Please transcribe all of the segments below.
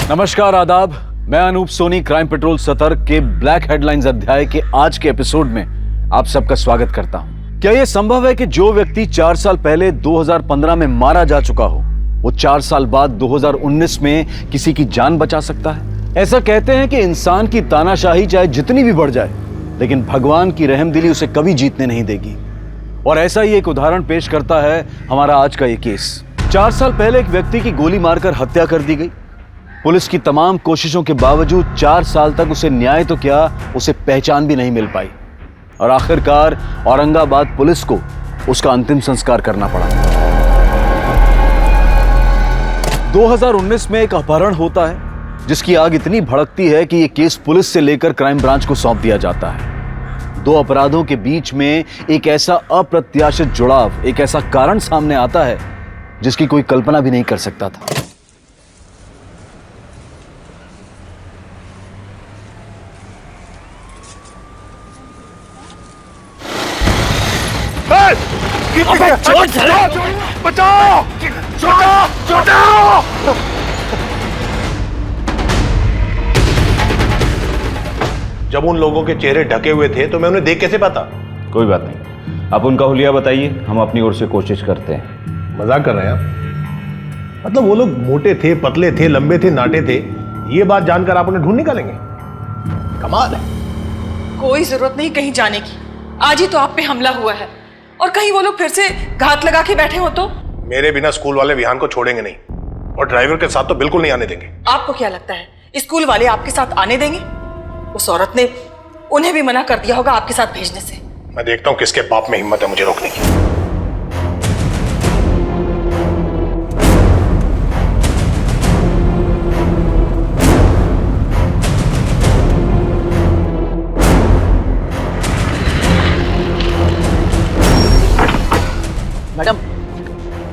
नमस्कार, आदाब। मैं अनूप सोनी क्राइम पेट्रोल सतर्क के ब्लैक हेडलाइंस अध्याय के आज के एपिसोड में आप सबका स्वागत करता हूं। क्या यह संभव है कि जो व्यक्ति 4 साल पहले 2015 में मारा जा चुका हो, वो 4 साल बाद 2019 में किसी की जान बचा सकता है? ऐसा कहते हैं कि इंसान की तानाशाही चाहे जितनी भी बढ़ जाए, लेकिन भगवान की रहमदिली उसे कभी जीतने नहीं देगी। और ऐसा ही एक उदाहरण पेश करता है हमारा आज का ये केस। 4 साल पहले एक व्यक्ति की गोली मारकर हत्या कर दी गई। पुलिस की तमाम कोशिशों के बावजूद 4 साल तक उसे न्याय तो क्या, उसे पहचान भी नहीं मिल पाई और आखिरकार औरंगाबाद पुलिस को उसका अंतिम संस्कार करना पड़ा। 2019 में एक अपहरण होता है जिसकी आग इतनी भड़कती है कि यह केस पुलिस से लेकर क्राइम ब्रांच को सौंप दिया जाता है। 2 अपराधों के बीच में एक ऐसा अप्रत्याशित जुड़ाव, एक ऐसा कारण सामने आता है जिसकी कोई कल्पना भी नहीं कर सकता था। बचाओ! जब उन लोगों के चेहरे ढके हुए थे तो मैं उन्हें देख कैसे पाता? कोई बात नहीं, आप उनका हुलिया बताइए, हम अपनी ओर से कोशिश करते हैं। मजाक कर रहे हैं आप? मतलब वो लोग मोटे थे, पतले थे, लंबे थे, नाटे थे, ये बात जानकर आप उन्हें ढूंढ निकालेंगे? कमाल है। कोई जरूरत नहीं कहीं जाने की। आज ही तो आप पे हमला हुआ है और कहीं वो लोग फिर से घात लगा के बैठे हो तो? मेरे बिना स्कूल वाले विहान को छोड़ेंगे नहीं और ड्राइवर के साथ तो बिल्कुल नहीं आने देंगे। आपको क्या लगता है स्कूल वाले आपके साथ आने देंगे? उस औरत ने उन्हें भी मना कर दिया होगा आपके साथ भेजने से। मैं देखता हूं किसके बाप में हिम्मत है मुझे रोकने की।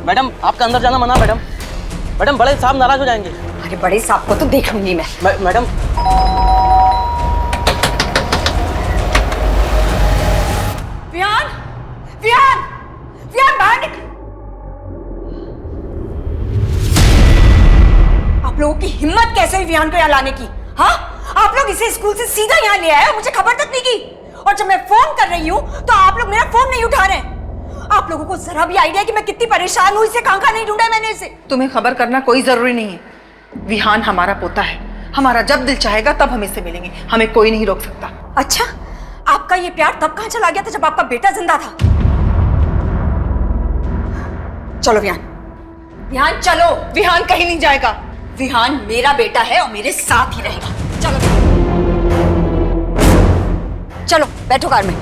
मैडम आपका अंदर जाना मना। मैडम बड़े साहब नाराज हो जाएंगे। अरे बड़े साहब को तो देख लूंगी मैं। मैडम विहान, विहान, विहान बाहर निकल। आप लोगों की हिम्मत कैसे हुई विहान को यहाँ लाने की? हाँ, आप लोग इसे स्कूल से सीधा यहाँ ले आए और मुझे खबर तक नहीं की। और जब मैं फोन कर रही हूँ तो आप लोग मेरा फोन नहीं उठा रहे। आप लोगों को जरा भी आइडिया कि मैं कितनी परेशान हूं, इसे कहां नहीं ढूंढा मैंने इसे। तुम्हें खबर करना कोई जरूरी नहीं है। विहान हमारा पोता है, हमारा जब दिल चाहेगा तब हम इससे मिलेंगे, हमें कोई नहीं रोक सकता। अच्छा, आपका ये प्यार तब कहां चला गया था जब आपका बेटा जिंदा था? चलो विहान, विहान चलो। विहान कहीं नहीं जाएगा। विहान मेरा बेटा है और मेरे साथ ही रहेगा। चलो चलो बैठो कार में।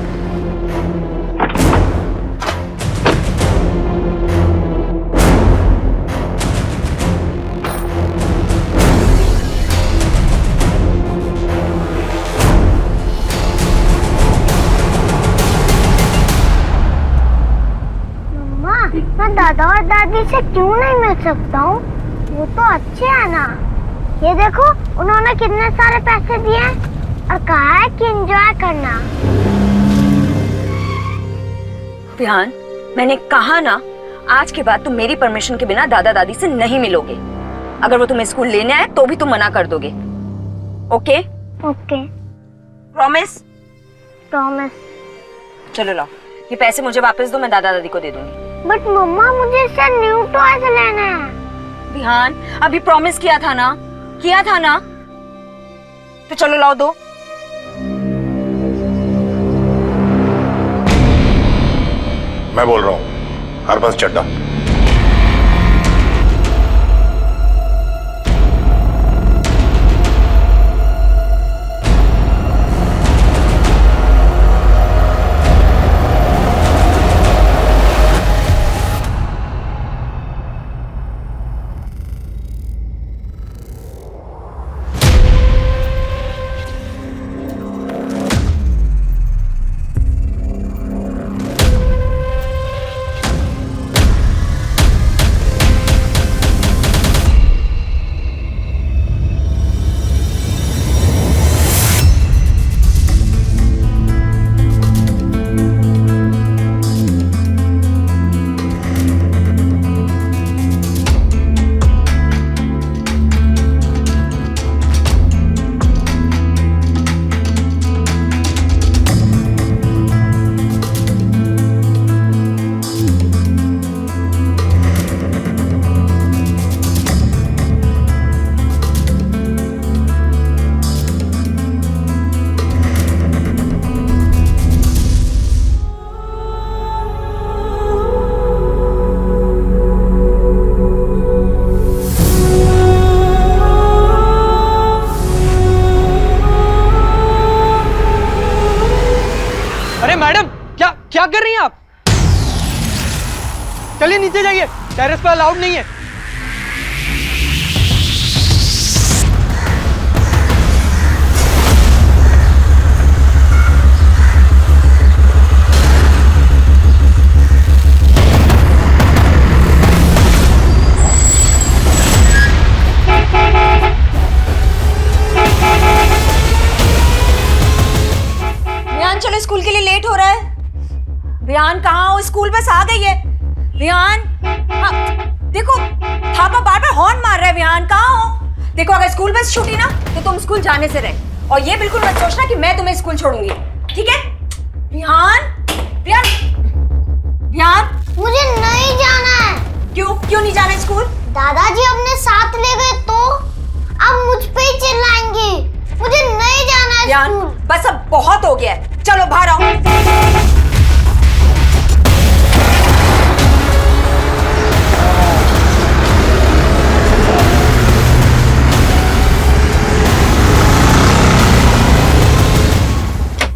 मैं दादा और दादी से क्यों नहीं मिल सकता हूँ? वो तो अच्छे हैं ना। ये देखो, उन्होंने कितने सारे पैसे दिए हैं और कहा है कि एंजॉय करना। विहान, मैंने कहा ना, आज के बाद तुम मेरी परमिशन के बिना दादा दादी से नहीं मिलोगे। अगर वो तुम्हें स्कूल लेने आए तो भी तुम मना कर दोगे। ओके? ओके। प्रॉमिस? चलो लाओ, ये पैसे मुझे वापस दो, मैं दादा दादी को दे दूंगी। बट मम्मा, मुझे इससे न्यू टॉयज लेना है। विहान, अभी प्रॉमिस किया था ना? तो चलो लाओ दो। मैं बोल रहा हूं, हरबंस चड्डा। चलिए नीचे जाइए, टेरेस पे अलाउड नहीं है। विहान चलो, स्कूल के लिए लेट हो रहा है। विहान कहाँ हो? स्कूल बस आ गई है। विहान, हाँ, देखो थापा बार बार हॉर्न मार रहा है। विहान कहाँ हो? देखो अगर स्कूल बस छूटी ना तो तुम स्कूल जाने से रहे, और ये बिल्कुल मत सोचना कि मैं तुम्हें स्कूल छोड़ूंगी, ठीक है? विहान, विहान, विहान, मुझे नहीं जाना है। क्यों क्यों नहीं जाना स्कूल? दादाजी अपने साथ ले गए तो अब मुझ पे ही चिल्लाएंगे। मुझे नहीं जाना है विहान, स्कूल। बस अब बहुत हो गया है, चलो बाहर आओ।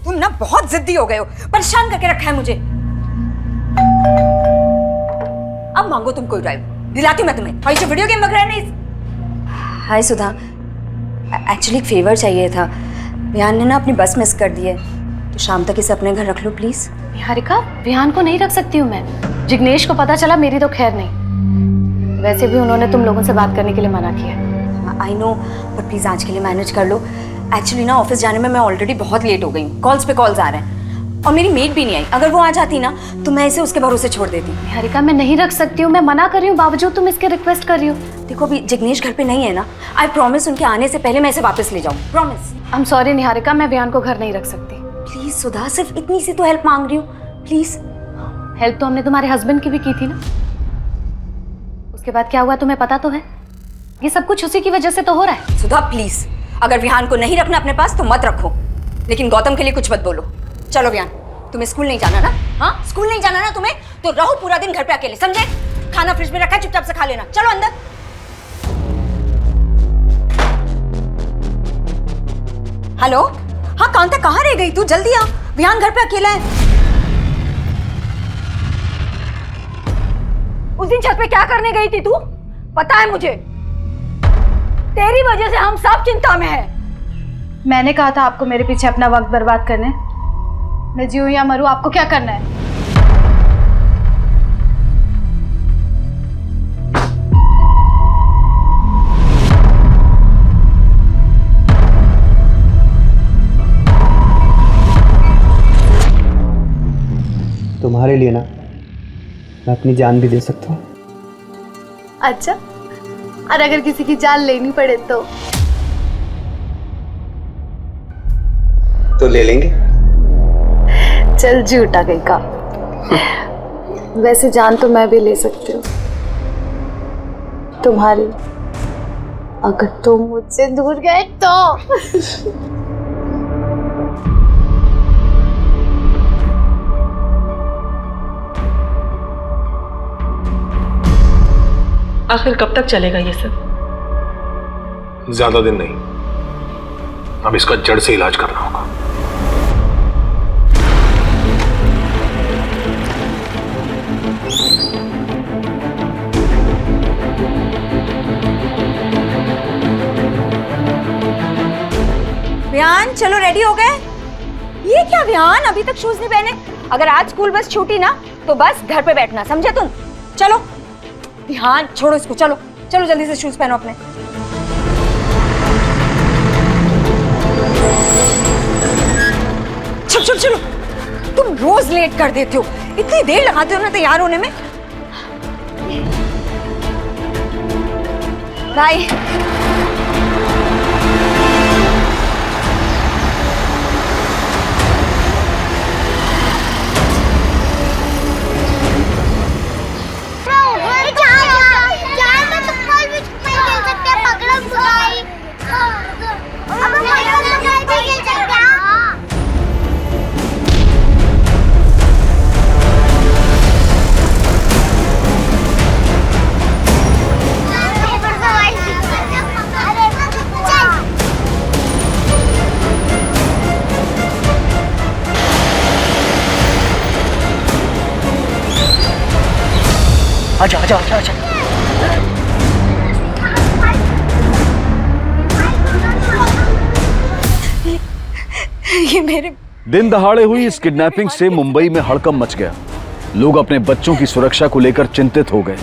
तुम ना बहुत जिद्दी हो गए हो, परेशान करके रखा है मुझे। अब मांगो तुम कोई ड्राइव, दिलाती हूँ मैं तुम्हें। और ये जो वीडियो गेम वगैरह है ना। हाय सुधा, एक्चुअली एक फेवर चाहिए था। विहान ने ना अपनी बस मिस कर दी है, तो शाम तक इसे अपने घर रख लो प्लीज। निहारिका, विहान को नहीं रख सकती हूँ मैं। जिग्नेश को पता चला, मेरी तो खैर नहीं। वैसे भी उन्होंने तुम लोगों से बात करने के लिए मना किया। आई नो, पर प्लीज आज के लिए मैनेज कर लो। एक्चुअली ना ऑफिस जाने में मैं ऑलरेडी बहुत लेट हो गई हूँ। कॉल्स पे कॉल्स आ रहे हैं, और मेरी मेट भी नहीं आई। अगर वो आ जाती ना तो मैं इसे उसके भरोसे छोड़ देती। निहारिका, मैं नहीं रख सकती हूँ, मैं मना कर रही हूँ, बावजूद तुम इसके रिक्वेस्ट कर रही हो। देखो अभी जिग्नेश घर पे नहीं है ना, आई प्रॉमिस उनके आने से पहले मैं इसे वापस ले जाऊँ, promise. I am sorry Niharika, मैं विहान को घर नहीं रख सकती। प्लीज सुधा, सिर्फ इतनी सी तो हेल्प मांग रही हूँ, प्लीज। हेल्प तो हमने तुम्हारे हस्बैंड की भी की थी ना। उसके बाद क्या हुआ तुम्हें पता तो है। ये सब कुछ उसी की वजह से तो हो रहा है। सुधा प्लीज, अगर विहान को नहीं रखना अपने पास तो मत रखो, लेकिन गौतम के लिए कुछ मत बोलो। चलो विहान, तुम्हें स्कूल नहीं जाना ना? हाँ, स्कूल नहीं जाना ना तुम्हें, तो रहो पूरा दिन घर पे अकेले, समझे? खाना फ्रिज में रखा है, चुपचाप से खा लेना। चलो अंदर। हेलो, हाँ कांता, कहाँ रह गई तू? जल्दी आ, विहान घर पे अकेला है। उस दिन छत पे क्या करने गई थी तू? पता है मुझे, तेरी वजह से हम सब चिंता में हैं। मैंने कहा था आपको मेरे पीछे अपना वक्त बर्बाद करने। मैं जीऊं या मरूं, आपको क्या करना है? तुम्हारे लिए ना मैं अपनी जान भी दे सकता हूँ। अच्छा, और अगर किसी की जान लेनी पड़े तो ले लेंगे। चल झूठा कहीं का। वैसे जान तो मैं भी ले सकती हूँ तुम्हारी, अगर तुम मुझसे दूर गए तो। आखिर कब तक चलेगा ये सब? ज्यादा दिन नहीं, अब इसका जड़ से इलाज करना होगा। विहान चलो, रेडी हो गए? ये क्या विहान, अभी तक शूज नहीं पहने? अगर आज स्कूल बस छूटी ना तो बस घर पे बैठना, समझे तुम? चलो विहान, छोड़ो इसको, चलो चलो जल्दी से शूज पहनो अपने। चलो चलो चलो, तुम रोज लेट कर देते हो, इतनी देर लगाते हो ना तैयार होने में। बाय। आजा आजा आजा आजा। ये मेरे दिन दहाड़े हुई इस किडनैपिंग से मुंबई में हड़कंप मच गया। लोग अपने बच्चों की सुरक्षा को लेकर चिंतित हो गए।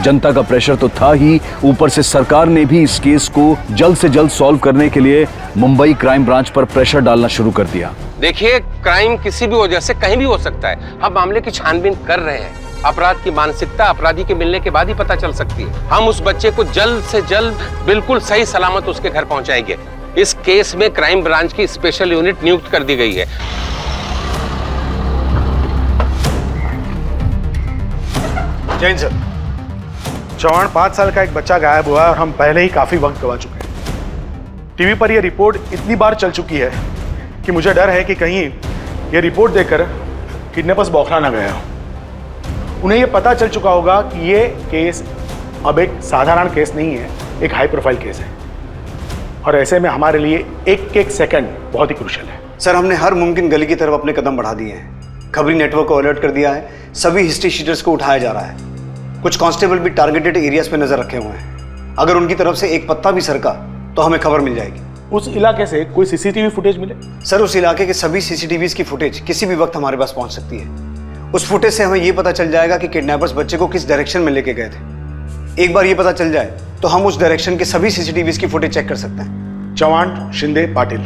जनता का प्रेशर तो था ही, ऊपर से सरकार ने भी इस केस को जल्द से जल्द सॉल्व करने के लिए मुंबई क्राइम ब्रांच पर प्रेशर डालना शुरू कर दिया। देखिए, क्राइम किसी भी वजह से कहीं भी हो सकता है। हम मामले की छानबीन कर रहे हैं। अपराध की मानसिकता अपराधी के मिलने के बाद ही पता चल सकती है। हम उस बच्चे को जल्द से जल्द बिल्कुल सही सलामत उसके घर पहुंचाएंगे। इस केस में क्राइम ब्रांच की स्पेशल यूनिट नियुक्त कर दी गई है। जैन सर, चौहान 5 साल का एक बच्चा गायब हुआ है और हम पहले ही काफी वक्त गवा चुके हैं। टीवी पर यह रिपोर्ट इतनी बार चल चुकी है कि मुझे डर है कि कहीं यह रिपोर्ट देखकर किडनैपर्स बौखला ना गए हो। उन्हें यह पता चल चुका होगा कि यह केस अब एक साधारण केस नहीं है, एक हाई प्रोफाइल केस है और ऐसे में हमारे लिए एक एक सेकंड बहुत ही क्रूशियल है। सर, हमने हर मुमकिन गली की तरफ अपने कदम बढ़ा दिए हैं। खबरी नेटवर्क को अलर्ट कर दिया है। सभी हिस्ट्री शीटर्स को उठाया जा रहा है। कुछ कांस्टेबल भी टारगेटेड एरियाज पे नजर रखे हुए हैं। अगर उनकी तरफ से एक पत्ता भी सरका तो हमें खबर मिल जाएगी। उस इलाके से कोई सीसीटीवी फुटेज मिले? सर, उस इलाके के सभी सीसीटीवीज की फुटेज किसी भी वक्त हमारे पास पहुंच सकती है। उस फुटेज से हमें यह पता चल जाएगा कि किडनैपर्स बच्चे को किस डायरेक्शन में लेके गए थे। एक बार ये पता चल जाए तो हम उस डायरेक्शन के सभी सीसीटीवीज की फुटेज चेक कर सकते हैं। चौहान, शिंदे, पाटिल,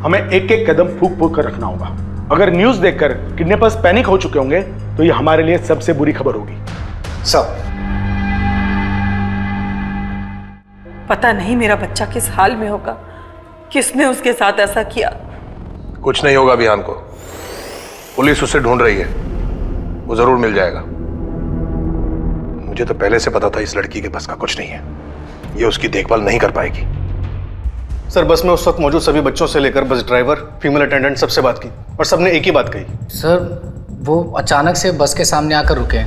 हमें एक एक कदम फूक फूक कर रखना होगा। अगर न्यूज देखकर किडनैपर्स पैनिक हो चुके होंगे तो ये हमारे लिए सबसे बुरी खबर होगी। सर, पता नहीं मेरा बच्चा किस हाल में होगा, किसने उसके साथ ऐसा किया। कुछ नहीं होगा विहान को, पुलिस उसे ढूंढ रही है, वो जरूर मिल जाएगा। मुझे तो पहले से पता था इस लड़की के बस का कुछ नहीं है, ये उसकी देखभाल नहीं कर पाएगी। सर, बस में उस वक्त मौजूद सभी बच्चों से लेकर बस ड्राइवर, फीमेल अटेंडेंट सबसे बात की और सबने एक ही बात कही। सर, वो अचानक से बस के सामने आकर रुके।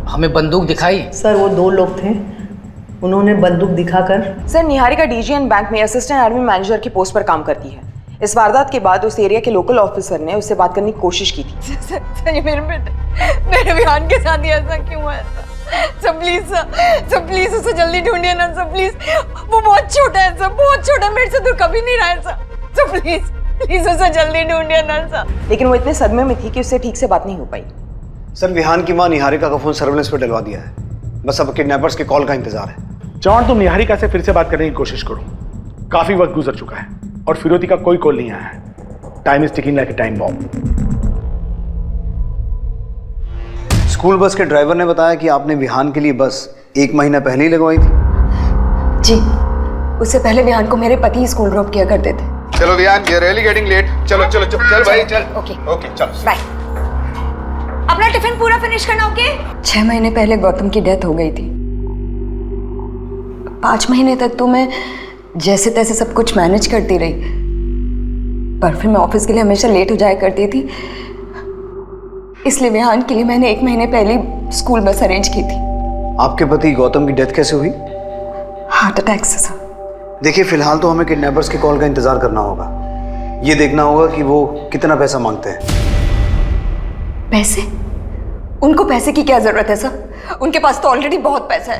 हमें बंदूक दिखाई। सर, वो 2 लोग थे, उन्होंने बंदूक दिखाकर। सर, निहारिका डीजीएन बैंक में असिस्टेंट एडमिन मैनेजर की पोस्ट पर काम करती है। इस वारदात के बाद उस एरिया के लोकल ऑफिसर ने उससे बात करने की कोशिश की थी। सर, मेरे विहान के साथ ही ऐसा क्यों हुआ? सर प्लीज उसे जल्दी ढूंढिए ना सर, प्लीज। वो बहुत छोटा है सर, बहुत छोटा, मेरे से दूर कभी नहीं रहा है सर। प्लीज उसे जल्दी ढूंढिए ना सर। लेकिन वो इतने सदमे में थी कि उससे ठीक से बात नहीं हो पाई। सर, विहान की मां निहारिका का फोन सर्विलेंस पर डलवा दिया है। बस अब किडनैपर्स के कॉल का इंतजार है। चौहान, तुम निहारिका से फिर से बात करने की कोशिश करो। काफी वक्त गुजर चुका है और फिरोती का कोई कॉल नहीं आया है। Time is ticking like a time bomb. School bus के ड्राइवर ने बताया कि आपने विहान के लिए बस 1 महीना पहले ही लगवाई थी। जी, उससे पहले विहान को मेरे पति स्कूल ड्रॉप किया करते थे। चलो विहान, ये रियली गेटिंग लेट। चलो चल भाई, चल। ओके चलो बाय। अपना टिफिन पूरा फिनिश करना। ओके। 6 महीने पहले गौतम की डेथ हो गई थी। 5 महीने तक तो मैं जैसे तैसे सब कुछ मैनेज करती रही, पर फिर मैं ऑफिस के लिए हमेशा लेट हो जाया करती थी। इसलिए विहान के लिए मैंने 1 महीने पहले स्कूल बस अरेंज की थी। आपके पति गौतम की डेथ कैसे हुई? हार्ट अटैक से सर। देखिए, फिलहाल तो हमें किडनैपर्स के कॉल का इंतजार करना होगा। ये देखना होगा कि वो कितना पैसा मांगते हैं। पैसे? उनको पैसे की क्या जरूरत है सर? उनके पास तो ऑलरेडी बहुत पैसा है।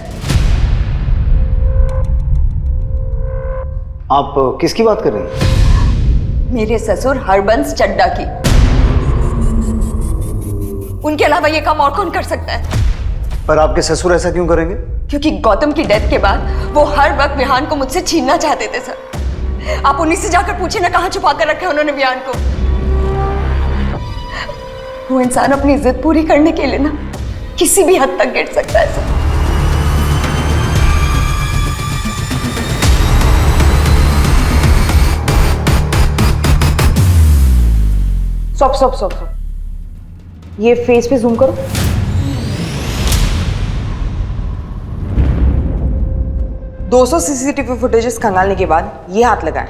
आप किसकी बात कर रही हैं? मेरे ससुर हरबंस चड्डा की। उनके अलावा ये काम और कौन कर सकता है? पर आपके ससुर ऐसा क्यों करेंगे? क्योंकि गौतम की डेथ के बाद वो हर वक्त विहान को मुझसे छीनना चाहते थे सर। आप उन्हीं से जाकर पूछे ना कहाँ छुपा कर रखा है उन्होंने विहान को। वो इंसान अपनी जिद पूरी करने के लिए ना किसी भी हद तक गिर सकता है सर। स्टॉप। ये फेस पे जूम करो। $200 सीसीटीवी फुटेजेस खंगालने के बाद ये हाथ लगाएं।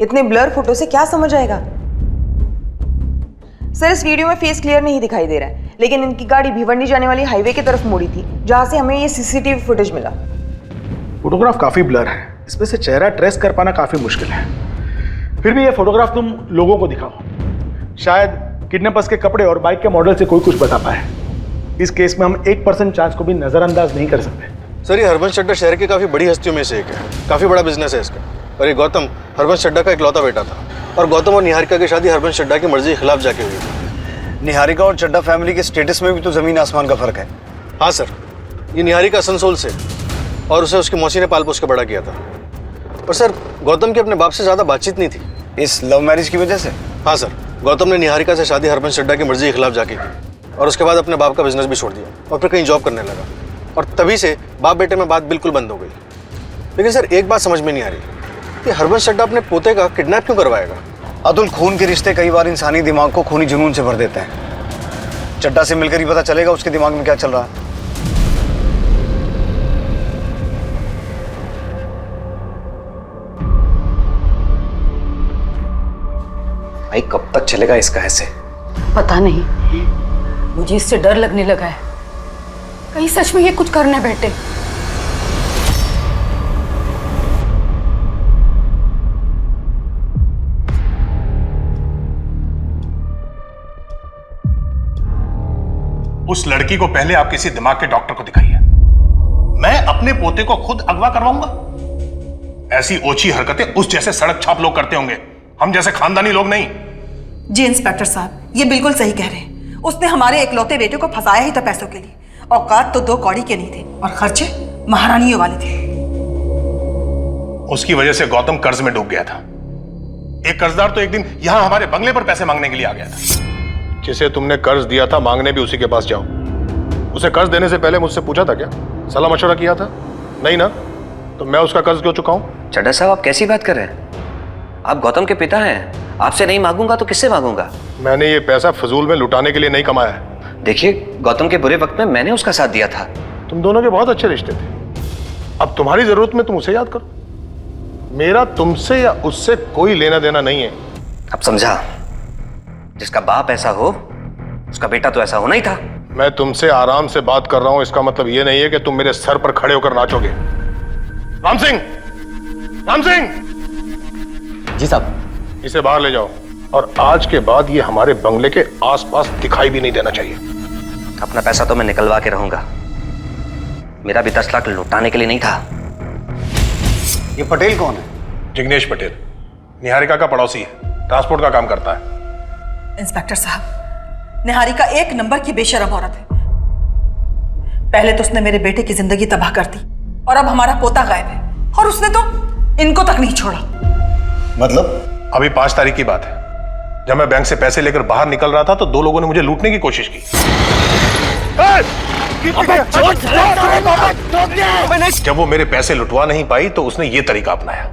इतने ब्लर फोटो से क्या समझ आएगा? सर, इस वीडियो में फेस क्लियर नहीं दिखाई दे रहा है, लेकिन इनकी गाड़ी भिवंडी जाने वाली हाईवे की तरफ मुड़ी थी, जहां से हमें ये सीसीटीवी फुटेज मिला। फोटोग्राफ काफी ब्लर है, इसमें से चेहरा ट्रेस कर पाना काफी मुश्किल है। फिर भी ये फोटोग्राफ तुम लोगों को दिखाओ, शायद किडनैपर्स के कपड़े और बाइक के मॉडल से कोई कुछ बता पाए। इस केस में हम 1% चांस को भी नजरअंदाज नहीं कर सकते। सर ये हरबंस चड्ढा शहर की काफी बड़ी हस्तियों में से एक है, काफी बड़ा बिजनेस है इसका। और ये गौतम हरबंस चड्ढा का इकलौता बेटा था और गौतम और निहारिका की शादी हरबंस चड्ढा की मर्जी के खिलाफ जाके हुई थी। निहारिका और चड्ढा फैमिली के स्टेटस में भी तो जमीन आसमान का फर्क है। हाँ सर, ये निहारिका असनसोल से और उसे उसकी मौसी ने पाल पोस के बड़ा किया था। और सर गौतम की अपने बाप से ज्यादा बातचीत नहीं थी। इस लव मैरिज की वजह से? हाँ सर, गौतम ने निहारिका से शादी हरबंस चड्ढा की मर्जी के खिलाफ जाके की और उसके बाद अपने बाप का बिजनेस भी छोड़ दिया और फिर कहीं जॉब करने लगा। और तभी से बाप बेटे में बात बिल्कुल बंद हो गई। लेकिन सर एक बात समझ में नहीं आ रही कि हरबंस चड्ढा अपने पोते का किडनैप क्यों करवाएगा? अतुल, खून के रिश्ते कई बार इंसानी दिमाग को खूनी जुनून से भर देते हैं। चड्ढा से मिलकर ही पता चलेगा उसके दिमाग में क्या चल रहा है। भाई कब तक चलेगा इसका ऐसे? पता नहीं, मुझे इससे डर लगने लगा है। कहीं सच में ये कुछ करने बैठे। उस लड़की को पहले आप किसी दिमाग के डॉक्टर को दिखाइए। मैं अपने पोते को खुद अगवा करवाऊंगा? ऐसी ओछी हरकतें उस जैसे सड़क छाप लोग करते होंगे, हम जैसे खानदानी लोग नहीं। जी इंस्पेक्टर साहब, ये बिल्कुल सही कह रहे हैं। उसने हमारे इकलौते बेटे को फंसाया ही था पैसों के लिए। औकात तो 2 कौड़ी के नहीं थे और खर्चे महारानियों वाले थे। उसकी वजह से गौतम कर्ज में डूब गया था। एक कर्जदार तो एक दिन यहां हमारे बंगले पर पैसे मांगने के लिए आ गया था। जिसे तुमने कर्ज दिया था मांगने भी उसी के पास जाओ। उसे कर्ज देने से पहले मुझसे पूछा था क्या? सलाह मशवरा किया था? नहीं ना? तो मैं उसका कर्ज क्यों चुकाऊं? चड्ढा साहब आप कैसी बात कर रहे हैं? आप गौतम के पिता हैं, आपसे नहीं मांगूंगा तो किससे मांगूंगा? मैंने ये पैसा फजूल में लुटाने के लिए नहीं कमाया है। देखिए, गौतम के बुरे वक्त में मैंने उसका साथ दिया था। तुम दोनों के बहुत अच्छे रिश्ते थे। अब तुम्हारी जरूरत में तुम उसे याद करो। मेरा तुमसे या उससे कोई लेना देना नहीं है। अब समझा, जिसका बाप ऐसा हो उसका बेटा तो ऐसा होना ही था। मैं तुमसे आराम से बात कर रहा हूं, इसका मतलब यह नहीं है कि तुम मेरे सर पर खड़े होकर नाचोगे। राम सिंह, राम सिंह! जी साहब। इसे बाहर ले जाओ और आज के बाद ये हमारे बंगले के आसपास दिखाई भी नहीं देना चाहिए। अपना पैसा तो मैं निकलवा के रहूंगा, मेरा भी 10 लाख लुटाने के लिए नहीं था। ये पटेल कौन है? जिग्नेश पटेल, निहारिका का पड़ोसी है, ट्रांसपोर्ट का काम करता है। इंस्पेक्टर साहब, निहारिका 1 नंबर की बेशरम औरत है। पहले तो उसने मेरे बेटे की जिंदगी तबाह कर दी और अब हमारा पोता गायब है और उसने तो इनको तक नहीं छोड़ा। मतलब? अभी 5 तारीख की बात है, जब मैं बैंक से पैसे लेकर बाहर निकल रहा था तो 2 लोगों ने मुझे लूटने की कोशिश की। जब वो मेरे पैसे लुटवा नहीं पाई तो उसने ये तरीका अपनाया।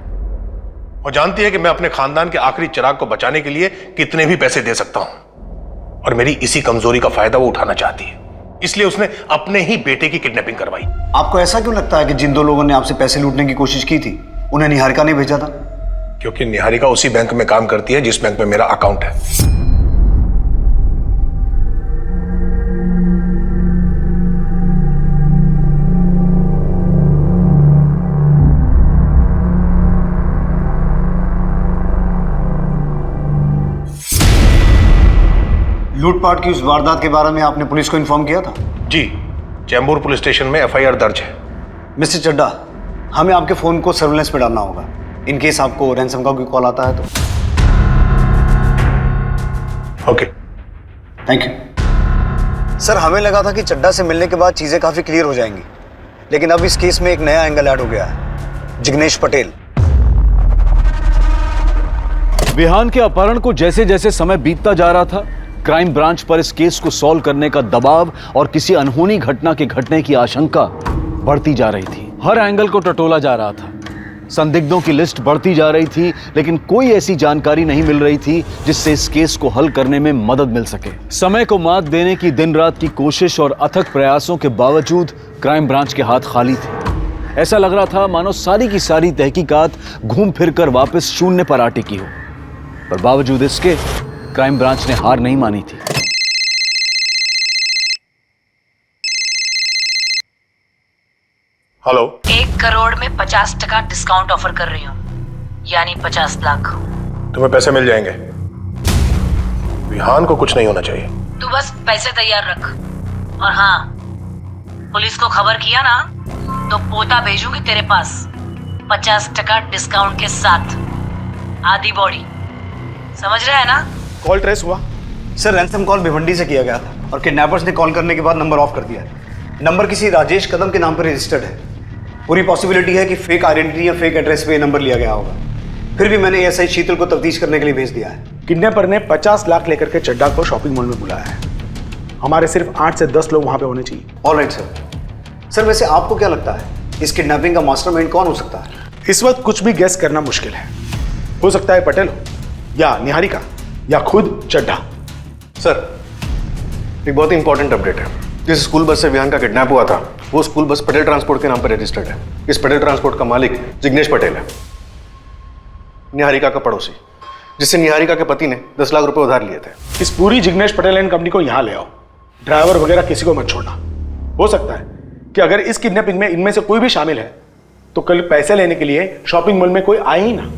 वो जानती है कि मैं अपने खानदान के आखिरी चिराग को बचाने के लिए कितने भी पैसे दे सकता हूं और मेरी इसी कमजोरी का फायदा वो उठाना चाहती है। इसलिए उसने अपने ही बेटे की किडनैपिंग करवाई। आपको ऐसा क्यों लगता है कि जिन 2 लोगों ने आपसे पैसे लूटने की कोशिश की थी उन्हें निहारिका ने भेजा था? क्योंकि निहारिका उसी बैंक में काम करती है जिस बैंक में मेरा अकाउंट है। लूटपाट की उस वारदात के बारे में आपने पुलिस को इन्फॉर्म किया था? जी, चैम्बूर पुलिस स्टेशन में FIR दर्ज है। मिस्टर चड्ढा, हमें आपके फोन को सर्विलेंस पे डालना होगा, इन केस आपको रैंसम का कोई कॉल आता है तो। Okay, thank you. सर, हमें लगा था कि चड्ढा से मिलने के बाद चीजें काफी क्लियर हो जाएंगी, लेकिन अब इस केस में एक नया एंगल ऐड हो गया है। जिग्नेश पटेल। विहान के अपहरण को जैसे जैसे समय बीतता जा रहा था, क्राइम ब्रांच पर इस केस को सॉल्व करने का दबाव और किसी अनहोनी घटना के घटने की आशंका बढ़ती जा रही थी। हर एंगल को टटोला जा रहा था, संदिग्धों की लिस्ट बढ़ती जा रही थी, लेकिन कोई ऐसी जानकारी नहीं मिल रही थी जिससे इस केस को हल करने में मदद मिल सके। समय को मात देने की दिन रात की कोशिश और अथक प्रयासों के बावजूद क्राइम ब्रांच के हाथ खाली थे। ऐसा लग रहा था मानो सारी की सारी तहकीकात घूम फिरकर वापस शून्य पर आ टिकी हो, पर बावजूद इसके क्राइम ब्रांच ने हार नहीं मानी थी। हेलो। 1 करोड़ में 50% डिस्काउंट ऑफर कर रही हूँ, यानी 50 लाख। तुम्हें पैसे मिल जाएंगे, विहान को कुछ नहीं होना चाहिए। तू बस पैसे तैयार रख। और हाँ, पुलिस को खबर किया ना तो पोता भेजूंगी तेरे पास 50% डिस्काउंट के साथ, आधी बॉडी। समझ रहा है ना? कॉल ट्रेस हुआ? सर रैंसम कॉल भिवंडी से किया गया था और किडनैपर्स ने कॉल करने के बाद नंबर ऑफ कर दिया है। नंबर किसी राजेश कदम के नाम पर रजिस्टर्ड है। पूरी पॉसिबिलिटी है कि फेक आइडेंटिटी या फेक एड्रेस पे नंबर लिया गया होगा। फिर भी मैंने एएसआई शीतल को तफ्तीश करने के लिए भेज दिया है। किडनैपर ने 50 लाख लेकर के चड्ढा को शॉपिंग मॉल में बुलाया है। हमारे सिर्फ 8 से 10 लोग वहां पे होने चाहिए। Alright sir. सर वैसे आपको क्या लगता है इस किडनैपिंग का मास्टरमाइंड कौन हो सकता है? इस वक्त कुछ भी गेस करना मुश्किल है। हो सकता है पटेल हो, या निहारिका, या खुद चड्ढा। सर एक बहुत ही इंपॉर्टेंट अपडेट है। जिस स्कूल बस से विहान का किडनैप हुआ था वो स्कूल बस पटेल ट्रांसपोर्ट के नाम पर रजिस्टर्ड है। इस पटेल ट्रांसपोर्ट का मालिक जिग्नेश पटेल है, निहारिका का पड़ोसी, जिससे निहारिका के पति ने 10 लाख रुपए उधार लिए थे। इस पूरी जिग्नेश पटेल एंड कंपनी को यहां ले आओ। ड्राइवर वगैरह किसी को मत छोड़ना। हो सकता है कि अगर इस किडनैपिंग में इनमें से कोई भी शामिल है तो कल पैसे लेने के लिए शॉपिंग मॉल में कोई आए ही ना।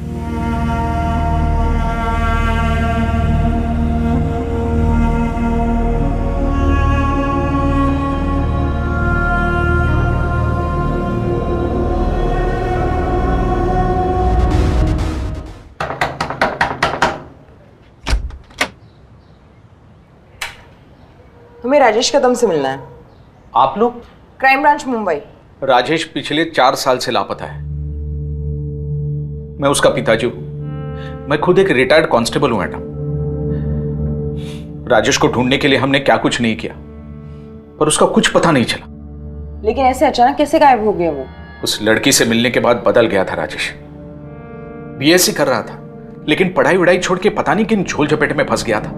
तुम्हें राजेश कदम से मिलना है। आप लोग? Crime branch Mumbai. राजेश पिछले 4 साल से लापता है। मैं उसका पिताजी हूं। मैं खुद एक रिटायर्ड कांस्टेबल हूं मैडम। राजेश को ढूंढने के लिए हमने क्या कुछ नहीं किया, पर उसका कुछ पता नहीं चला। लेकिन ऐसे अचानक कैसे गायब हो गया वो? उस लड़की से मिलने के बाद बदल गया था राजेश। बीएससी कर रहा था, लेकिन पढ़ाई वढ़ाई छोड़ के पता नहीं किन झोल झपेटे में फंस गया था।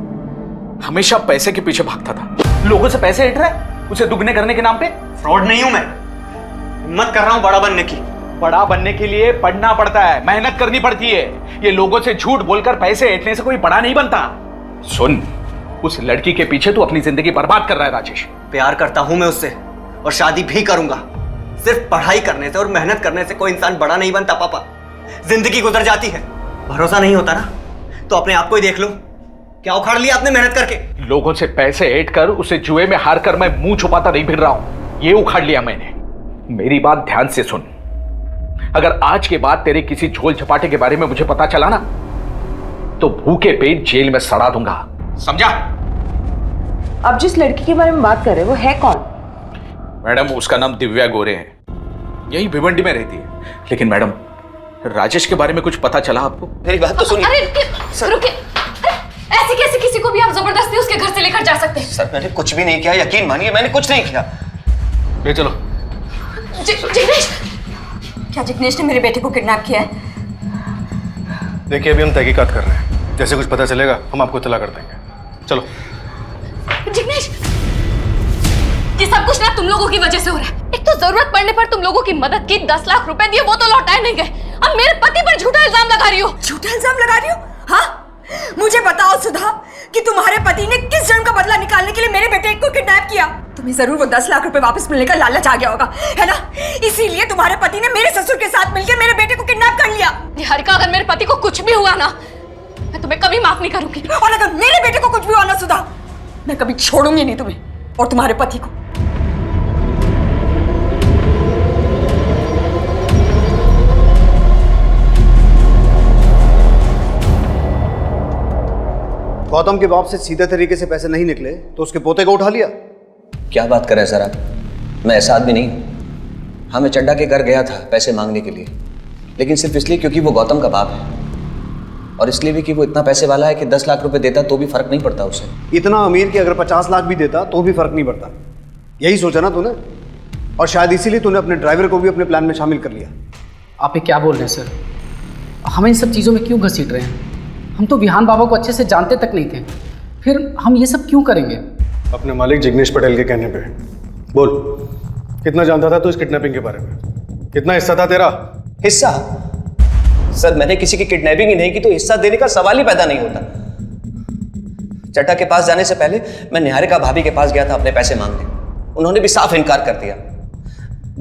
हमेशा पैसे के पीछे भागता था। लोगों से पैसे हट रहा है उसे दुगने करने के नाम पे। फ्रॉड नहीं हूं मैं, हिम्मत कर रहा हूं बड़ा बनने की। बड़ा बनने के लिए पढ़ना पड़ता है, मेहनत करनी पड़ती है। ये लोगों से झूठ बोलकर पैसे ऐंठने से कोई बड़ा नहीं बनता। सुन, उस लड़की के पीछे तू अपनी जिंदगी बर्बाद कर रहा है राजेश। प्यार करता हूं मैं उससे और शादी भी करूंगा। सिर्फ पढ़ाई करने से और मेहनत करने से कोई इंसान बड़ा नहीं बनता पापा। जिंदगी गुजर जाती है। भरोसा नहीं होता ना तो अपने आप को ही देख लो। क्या उखाड़ लिया आपने मेहनत करके? लोगों से पैसे ऐंठ कर उसे जुए में हार कर मैं मुंह छुपाता नहीं फिर रहा हूं। ये उखाड़ लिया मैंने। मेरी बात ध्यान से सुन। अगर आज के बाद तेरे किसी झोल झपाटे के बारे में मुझे पता चला ना तो भूखे पेट जेल में सड़ा दूंगा, समझा? अब जिस लड़की के बारे में बात कर रहे हैं वो है कौन? मैडम उसका नाम दिव्या गोरे है, यही भिवंडी में रहती है। लेकिन मैडम राजेश के बारे में कुछ पता चला आपको? मेरी बात तो सुनिए। अरे रुकिए, ऐसे कैसे किसी को भी आप जबरदस्ती उसके घर से लेकर जा सकते हैं? सर मैंने कुछ भी नहीं किया, यकीन मानिए मैंने कुछ नहीं किया। ले चलो। जिग्नेश, क्या जिग्नेश ने मेरे बेटे को किडनैप किया है? देखिए अभी हम तहकीकात कर रहे हैं, जैसे कुछ पता चलेगा हम आपको इत्तला कर देंगे। चलो। जिग्नेश, ये सब कुछ ना तुम लोगों की वजह से हो रहा है। एक तो जरूरत पड़ने पर तुम लोगों की मदद की, 10 लाख रुपए दिए, वो तो लौटाए नहीं गए। अब मेरे पति पर झूठा इल्जाम लगा रही हो। झूठा इल्जाम लगा रही हो? हाँ, मुझे बताओ सुधा कि तुम्हारे पति ने किस जन्म का बदला निकालने के लिए मेरे बेटे को किडनैप किया। तुम्हें जरूर वो 10 लाख रुपए वापस मिलने का लालच आ गया होगा, है ना? इसीलिए तुम्हारे पति ने मेरे ससुर के साथ मिलकर मेरे बेटे को किडनैप कर लिया। निहारिका, अगर मेरे पति को कुछ भी हुआ ना मैं तुम्हें कभी माफ नहीं करूंगी। और अगर मेरे बेटे को कुछ भी हुआ ना सुधा, मैं कभी छोड़ूंगी नहीं तुम्हें और तुम्हारे पति को। गौतम के बाप से सीधे तरीके से पैसे नहीं निकले तो उसके पोते को उठा लिया। क्या बात कर रहे हैं सर आप? मैं ऐसा आदमी नहीं हूं। हाँ, मैं चड्ढा के घर गया था पैसे मांगने के लिए, लेकिन सिर्फ इसलिए क्योंकि वो गौतम का बाप है, और इसलिए भी कि वो इतना पैसे वाला है कि 10 लाख रुपए देता तो भी फर्क नहीं पड़ता उसे। इतना अमीर कि अगर 50 लाख भी देता तो भी फर्क नहीं पड़ता। यही सोचा ना तूने, और शायद इसीलिए तूने अपने ड्राइवर को भी अपने प्लान में शामिल कर लिया। आप ये क्या बोल रहे हैं सर? हम इन सब चीज़ों में क्यों घसीट रहे हैं? हम तो विहान बाबा को अच्छे से जानते तक नहीं थे, फिर हम ये सब क्यों करेंगे? अपने मालिक जिग्नेश पटेल के कहने पे। बोल, कितना जानता था तू इस किडनैपिंग के बारे में? कितना हिस्सा था तेरा? हिस्सा? सर मैंने किसी की किडनैपिंग ही नहीं की तो हिस्सा देने का सवाल ही पैदा नहीं होता। चड्ढा के पास जाने से पहले मैं निहारिका भाभी के पास गया था अपने पैसे मांगने। उन्होंने भी साफ इनकार कर दिया।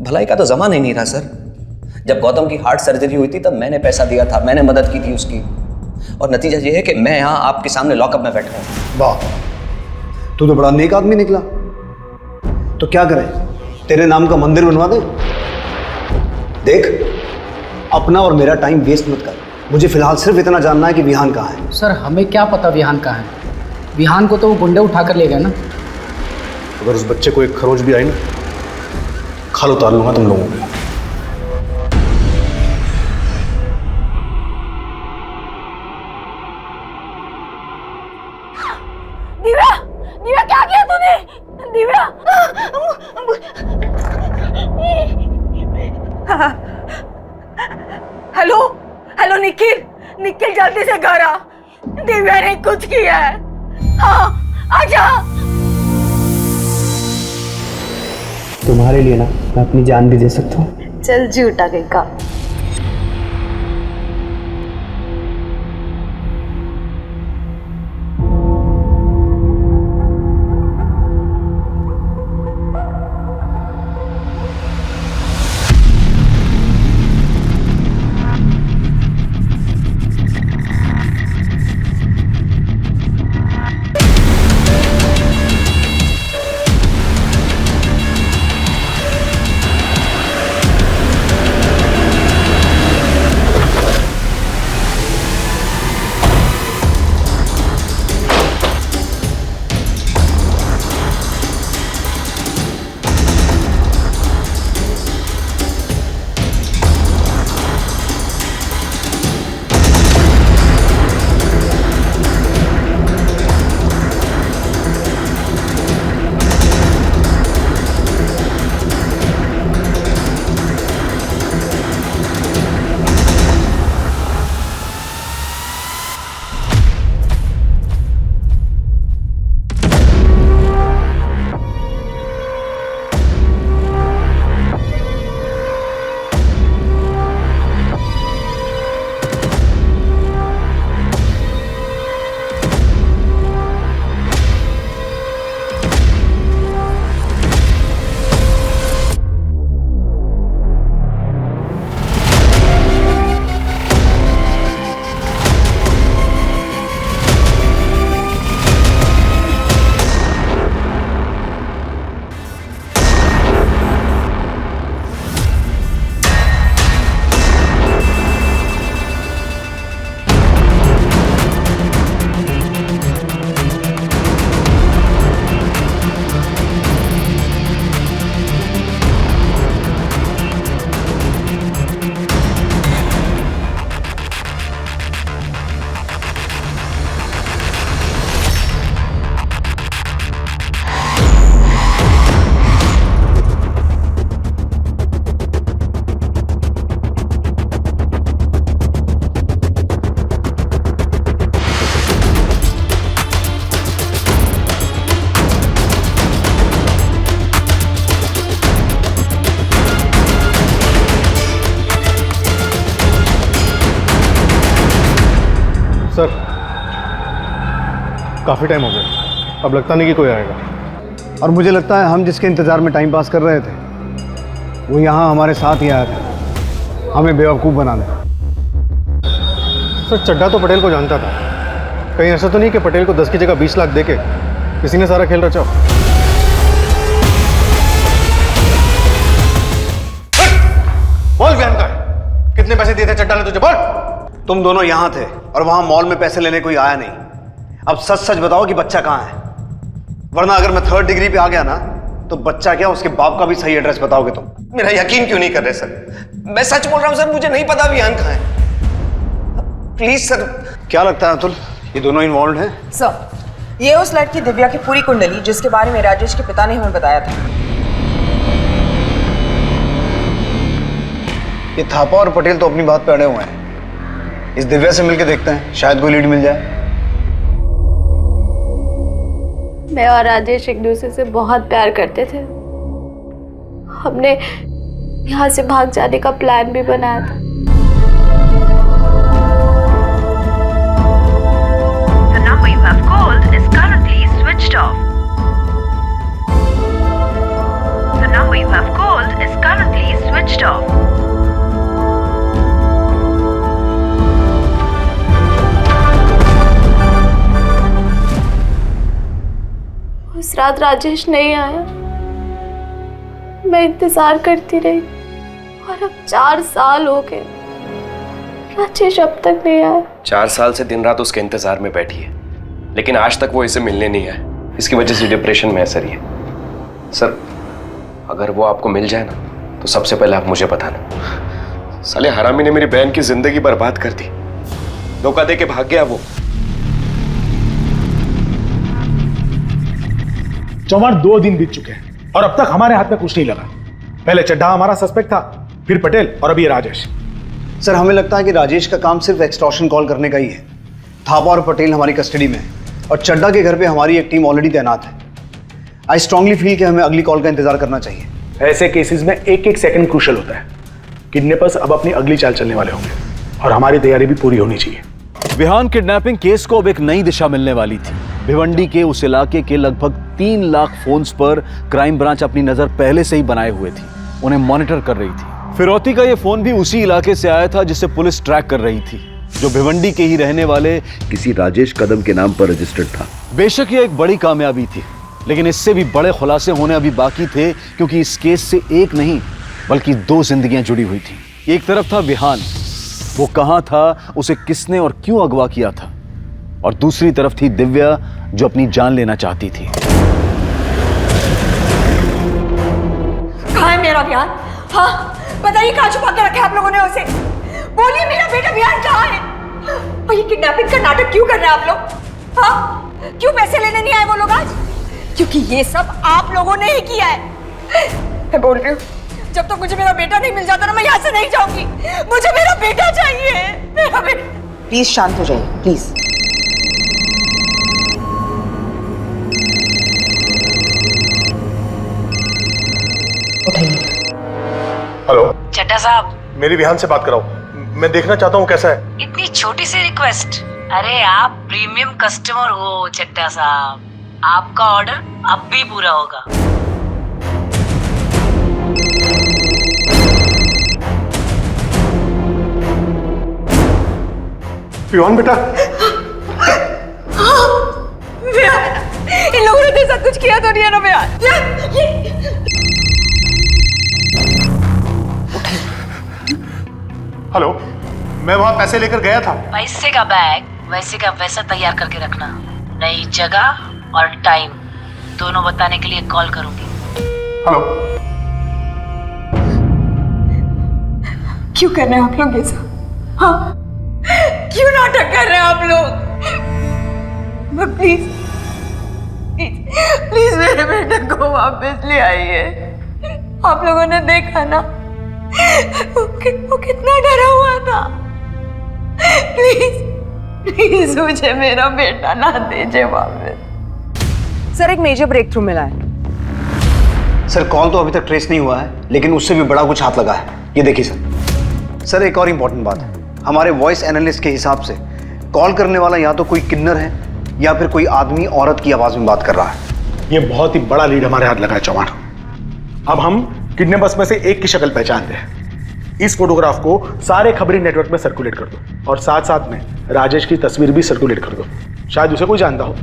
भलाई का तो जमाना ही नहीं रहा सर। जब गौतम की हार्ट सर्जरी हुई थी तब मैंने पैसा दिया था, मैंने मदद की थी उसकी, और नतीजा यह है कि मैं यहां आपके सामने लॉकअप में बैठा हूं। वाह, तू तो बड़ा नेक आदमी निकला। तो क्या करें, तेरे नाम का मंदिर बनवा दे? देख, अपना और मेरा टाइम वेस्ट मत कर। मुझे फिलहाल सिर्फ इतना जानना है कि विहान कहाँ है। सर हमें क्या पता विहान कहाँ है? विहान को तो वो गुंडे उठा कर ले गए ना। अगर उस बच्चे को एक खरोच भी आई ना, खाल उतार लूंगा तुम लोगों को। दिव्या, दिव्या क्या किया तूने? दिव्या, हेलो हेलो निखिल, निखिल जल्दी से घर आ। दिव्या ने कुछ किया है। हाँ आजा। तुम्हारे लिए ना मैं अपनी जान भी दे सकता हूँ। चल झूठा कहीं का। सर काफ़ी टाइम हो गया, अब लगता नहीं कि कोई आएगा। और मुझे लगता है हम जिसके इंतज़ार में टाइम पास कर रहे थे वो यहाँ हमारे साथ ही आया था, हमें बेवकूफ़ बनाने। सर चड्ढा तो पटेल को जानता था, कहीं ऐसा तो नहीं कि पटेल को 10 की जगह 20 लाख देके किसी ने सारा खेल रचा हो। बोल बयान का है, कितने पैसे दिए थे चड्ढा ने तुझे, बोल। तुम दोनों यहाँ थे और वहां मॉल में पैसे लेने कोई आया नहीं। अब सच सच बताओ कि बच्चा कहाँ है, वरना अगर मैं 3rd डिग्री पे आ गया ना तो बच्चा क्या उसके बाप का भी सही एड्रेस बताओगे तुम। मेरा यकीन क्यों नहीं कर रहे सर? मैं सच बोल रहा हूं सर, मुझे नहीं पता विहान कहाँ है। Please sir. क्या लगता है अतुल, ये दोनों इन्वॉल्व हैं? सर, ये उस लड़की दिव्या की पूरी कुंडली जिसके बारे में राजेश के पिता ने हमें बताया था। ये थापा और पटेल तो अपनी बात पे अड़े हुए हैं। इस दिव्या से मिलके देखते हैं, शायद कोई लीड मिल जाए। मैं और राजेश एक दूसरे से बहुत प्यार करते थे। हमने यहाँ से भाग जाने का प्लान भी बनाया था। The number you have called is currently switched off. The number you have called is currently switched off. उस रात राजेश नहीं आया। मैं इंतजार करती रही और अब 4 साल हो गए, राजेश अब तक नहीं आया। 4 साल से दिन रात उसके इंतजार में बैठी है, लेकिन आज तक वो इसे मिलने नहीं आया। इसकी वजह से डिप्रेशन में है सर। ये सर, अगर वो आपको मिल जाए ना तो सबसे पहले आप मुझे बताना। साले हरामी ने मेरी बहन की जिंदगी बर्बाद कर दी, धोखा दे के भाग गया वो। चौहान 2 दिन बीत चुके हैं और अब तक हमारे हाथ में कुछ नहीं लगा। पहले चड्ढा हमारा सस्पेक्ट था, फिर पटेल और अभी राजेश। सर, हमें लगता है कि राजेश का काम सिर्फ एक्सटॉर्शन कॉल करने का ही है। थापा और पटेल हमारी कस्टडी में है और चड्ढा के घर पे हमारी एक टीम ऑलरेडी तैनात है। आई स्ट्रांगली फील कि हमें अगली कॉल का इंतजार करना चाहिए। ऐसे केसेस में एक सेकंड क्रूशियल होता है। किडनैपर्स अब अपनी अगली चाल चलने वाले होंगे और हमारी तैयारी भी पूरी होनी चाहिए। विहान किडनैपिंग केस को अब एक नई दिशा मिलने वाली थी। भिवंडी के उस इलाके के लगभग 3 लाख फोन्स पर क्राइम ब्रांच अपनी नजर पहले से ही बनाए हुए थी, उन्हें मॉनिटर कर रही थी। फिरौती का ये फोन भी उसी इलाके से आया था जिसे पुलिस ट्रैक कर रही थी, जो भिवंडी के ही रहने वाले किसी राजेश कदम के नाम पर रजिस्टर्ड था। बेशक ये एक बड़ी कामयाबी थी, लेकिन इससे भी बड़े खुलासे होने अभी बाकी थे, क्योंकि इस केस से एक नहीं बल्कि 2 जिंदगियां जुड़ी हुई थी। एक तरफ था विहान, वो कहां था, उसे किसने और क्यों अगवा किया था, और दूसरी तरफ थी दिव्या, जो अपनी जान लेना चाहती थी। कहाँ है मेरा विहान? हाँ, बताइए कहाँ छुपा के रखे आप लोगों ने उसे? बोलिए मेरा बेटा विहान कहाँ है? और ये किडनैपिंग का नाटक क्यों कर रहे हैं आप लोग? हाँ, क्यों पैसे लेने नहीं आए वो लोग आज? क्योंकि ये सब आप लोगों ने ही किया है। मैं बोल रही हूँ, जब तक मुझे मेरा बेटा नहीं मिल जाता ना, मैं यहाँ से नहीं जाऊंगी। मुझे मेरा बेटा चाहिए, मेरा बेटा। प्लीज शांत हो जाइए, प्लीज। हेलो चड्ढा साहब, मेरी विहान से बात कराओ, मैं देखना चाहता हूँ कैसा है। इतनी छोटी सी रिक्वेस्ट। अरे आप प्रीमियम कस्टमर हो चड्ढा साहब, आपका ऑर्डर अब भी पूरा होगा। विहान बेटा, इन लोगों ने तो सब कुछ किया तो नहीं है ना विहान? हेलो, मैं वहां पैसे लेकर गया था। पैसे का बैग वैसे का वैसा तैयार करके रखना। नई जगह और टाइम दोनों बताने के लिए कॉल करूंगी। हेलो। क्यों कर रहे हैं आप लोग ये सब? हाँ, क्यों नाटक कर रहे हैं आप लोग? प्लीज प्लीज मेरे बेटे को वापस ले आइए। आप लोगों ने देखा ना, वो कितना डरा हुआ था। प्लीज प्लीज मुझे मेरा बेटा ना दीजिए वापस। सर, एक मेजर ब्रेक थ्रू मिला है। सर, कॉल तो अभी तक ट्रेस नहीं हुआ है, लेकिन उससे भी बड़ा कुछ हाथ लगा है। ये देखिए सर। सर, एक और इंपॉर्टेंट बात है, हमारे वॉइस एनालिस्ट के हिसाब से कॉल करने वाला या तो कोई किन्नर है या फिर कोई आदमी औरत की आवाज में बात कर रहा है। ये बहुत ही बड़ा लीड हमारे हाथ लगा है चौहान। अब हम किडनैपर्स में से एक की शक्ल पहचानते हैं। इस फोटोग्राफ को सारे खबरी नेटवर्क में सर्कुलेट कर दो और साथ साथ में राजेश की तस्वीर भी सर्कुलेट कर दो, शायद उसे कोई जानता हो।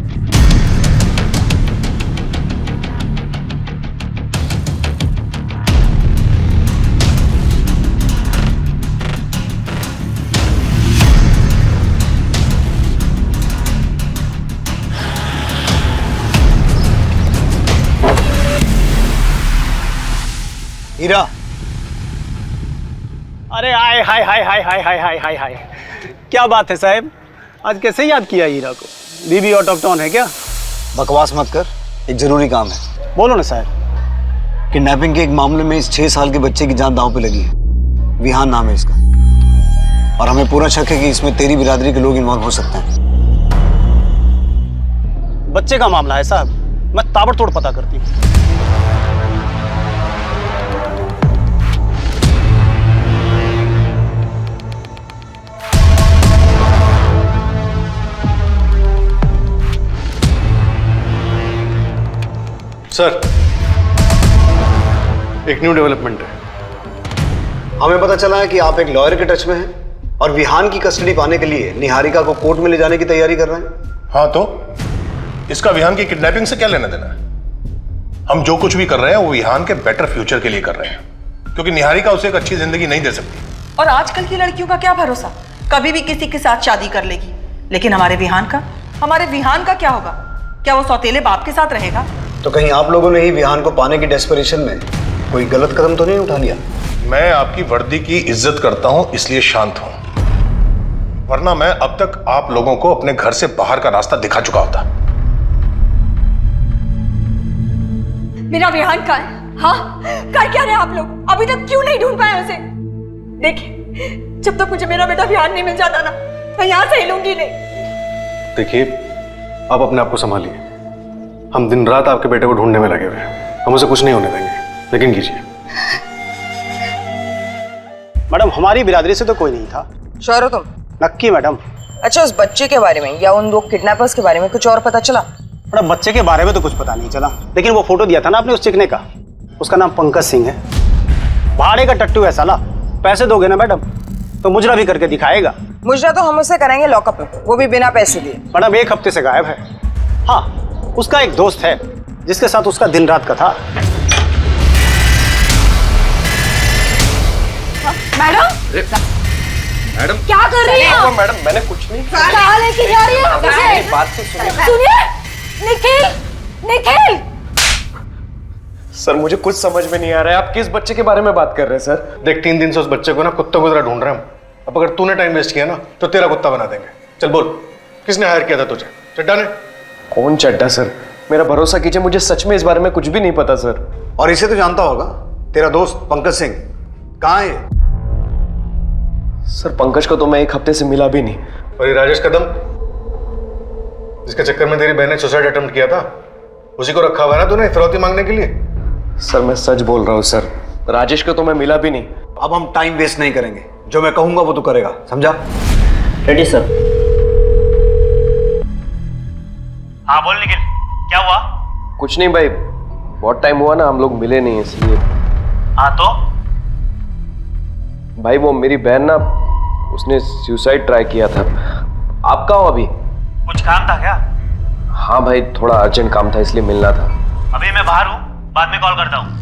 हीरा। अरे हाय हाय हाय हाय हाय हाय हाय हाय हाय, क्या बात है साहब, आज कैसे याद किया हीरा को? बीबी आउट ऑफ टाउन है क्या? बकवास मत कर, एक जरूरी काम है। बोलो ना साहब। किडनैपिंग के एक मामले में इस 6 साल के बच्चे की जान दांव पे लगी है। विहान नाम है इसका, और हमें पूरा शक है कि इसमें तेरी बिरादरी के लोग इन्वॉल्व हो सकते हैं। बच्चे का मामला है साहब, मैं ताबड़तोड़ पता करती हूँ। सर, एक न्यू डेवलपमेंट है। हमें पता चला है कि आप एक लॉयर के टच में हैं और विहान की कस्टडी पाने के लिए निहारिका को कोर्ट में ले जाने की तैयारी कर रहे हैं। हाँ, तो इसका विहान की किडनैपिंग से क्या लेना देना है? हम जो कुछ भी कर रहे हैं वो विहान के बेटर फ्यूचर के लिए कर रहे हैं, क्योंकि निहारिका उसे एक अच्छी जिंदगी नहीं दे सकती। और आजकल की लड़कियों का क्या भरोसा, कभी भी किसी के साथ शादी कर लेगी। लेकिन हमारे विहान का क्या होगा? क्या वो सौतेले बाप के साथ रहेगा? तो कहीं आप लोगों ने ही विहान को पाने की डेस्परेशन में कोई गलत कदम तो नहीं उठा लिया? मैं आपकी वर्दी की इज्जत करता हूं इसलिए शांत हूं, वरना मैं अब तक आप लोगों को अपने घर से बाहर का रास्ता दिखा चुका होता। मेरा विहान कहाँ है? हाँ, कर क्या रहे आप लोग? अभी तक क्यों नहीं ढूंढ पाए उसे? देखिए, जब तक मुझे मेरा बेटा विहान नहीं मिल जाता ना, मैं यहाँ से हिलूंगी नहीं। देखिए, आप अपने आप को संभालिए। हम दिन रात आपके बेटे को ढूंढने में लगे हुए हैं, हम उसे कुछ नहीं होने देंगे। लेकिन कीजिए। मैडम, हमारी बिरादरी से तो कोई नहीं था। श्योर हो तुम? नक्की मैडम। अच्छा, उस बच्चे के बारे में या उन दो किडनैपर्स के बारे में कुछ और पता चला? मैडम, बच्चे के बारे में तो कुछ पता नहीं चला, लेकिन वो फोटो दिया था ना आपने उस चिकने का, उसका नाम पंकज सिंह है। भाड़े का टट्टू है साला। पैसे दोगे ना मैडम तो मुजरा भी करके दिखाएगा। मुजरा तो हम उसे करेंगे लॉकअप में, वो भी बिना पैसे दिए। मैडम, 1 हफ्ते से गायब है। हाँ, उसका एक दोस्त है जिसके साथ उसका दिन रात का था। मैडम, मैडम क्या कर रही हैं? मैडम, मैंने कुछ नहीं कहाँ लेके जा रही हैं मुझे? बात तो सुनिए। सुनिए, निखिल। सर, मुझे कुछ समझ में नहीं आ रहा है, आप किस बच्चे के बारे में बात कर रहे हैं सर? देख, 3 दिन से उस बच्चे को ना कुत्तों की तरह ढूंढ रहे हैं हम। अब अगर तूने टाइम वेस्ट किया ना तो तेरा कुत्ता बना देंगे। चल बोल, किसने हायर किया था तुझे? चड्डा ने? कौन चड्डा सर? मेरा भरोसा कीजिए, मुझे सच में इस बारे में कुछ भी नहीं पता सर। और इसे तो जानता होगा, तेरा दोस्त पंकज सिंह कहाँ है? सर, पंकज को तो मैं 1 हफ्ते से मिला भी नहीं। और ये राजेश कदम, जिसके चक्कर में तेरी बहन ने सुसाइड अटेम्प्ट किया था, उसी को रखा हुआ है ना तूने फिरौती मांगने के लिए? सर, मैं सच बोल रहा हूँ सर, राजेश को तो मैं मिला भी नहीं। अब हम टाइम वेस्ट नहीं करेंगे, जो मैं कहूंगा वो तू करेगा, समझा? Ready sir. हाँ बोल निखिल, क्या हुआ? कुछ नहीं भाई, बहुत टाइम हुआ ना, हम लोग मिले नहीं इसलिए। हाँ तो? भाई वो मेरी बहन ना, उसने सुसाइड ट्राई किया था। आप कहाँ हो अभी? कुछ काम था क्या? हाँ भाई, थोड़ा अर्जेंट काम था इसलिए मिलना था। अभी मैं बाहर हूँ, बाद में कॉल करता हूँ।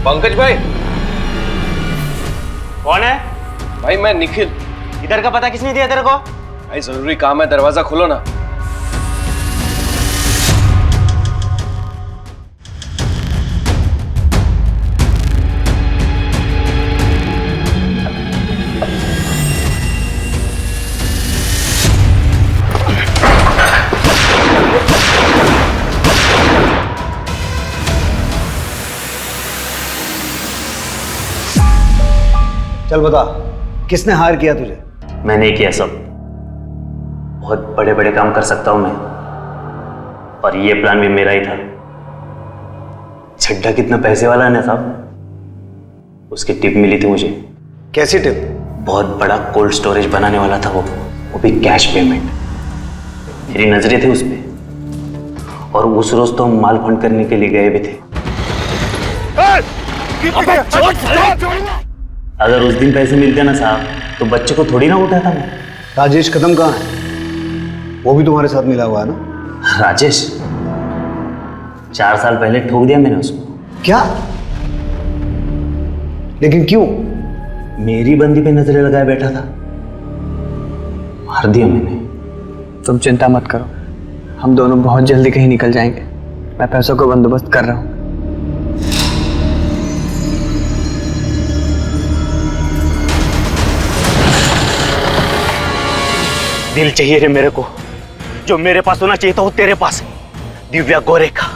पंकज भाई। कौन है? भाई मैं निखिल। इधर का पता किसने दिया तेरे को? भाई जरूरी काम है, दरवाजा खोलो ना। चल बता, किसने हायर किया तुझे? मैंने किया सब। बहुत बड़े बड़े काम कर सकता हूं मैं, और ये प्लान भी मेरा ही था। छड्डा कितना पैसे वाला है ना साहब, उसकी टिप मिली थी मुझे। कैसी टिप? बहुत बड़ा कोल्ड स्टोरेज बनाने वाला था वो भी कैश पेमेंट। मेरी नजरें थी उस पर, और उस रोज तो हम माल फंड करने के लिए गए भी थे। अगर उस दिन पैसे मिलते ना साहब तो बच्चे को थोड़ी ना उठाता मैं। राजेश कदम कहाँ है? वो भी तुम्हारे साथ मिला हुआ है ना? राजेश 4 साल पहले ठोक दिया मैंने उसको। क्या? लेकिन क्यों? मेरी बंदी पे नजरें लगाए बैठा था, मार दिया मैंने। तुम चिंता मत करो, हम दोनों बहुत जल्दी कहीं निकल जाएंगे। मैं पैसों को बंदोबस्त कर रहा हूँ। दिल चाहिए रे मेरे को, जो मेरे पास होना चाहिए था वो तेरे पास है। दिव्या गोरे का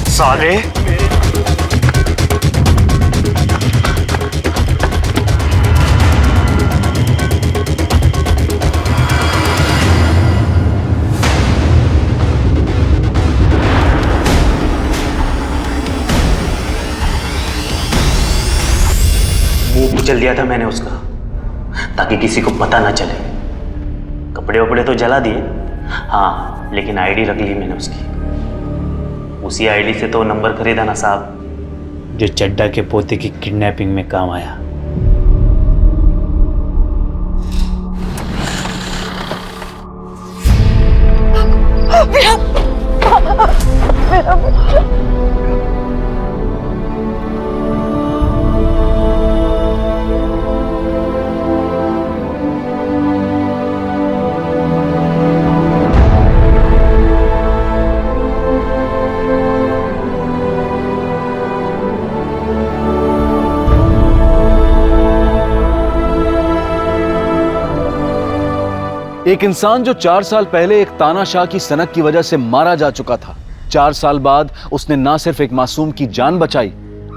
साले। मुंह कुचल दिया था मैंने उसका, ताकि किसी को पता ना चले। कपड़े वपड़े तो जला दिए, हाँ, लेकिन आईडी रख ली मैंने उसकी। उसी आईडी से तो नंबर खरीदा ना साहब, जो चड्डा के पोते की किडनैपिंग में काम आया। मेरा बच्चा। एक इंसान जो 4 साल पहले एक तानाशाह की सनक की वजह से मारा जा चुका था, 4 साल बाद उसने ना सिर्फ एक मासूम की जान बचाई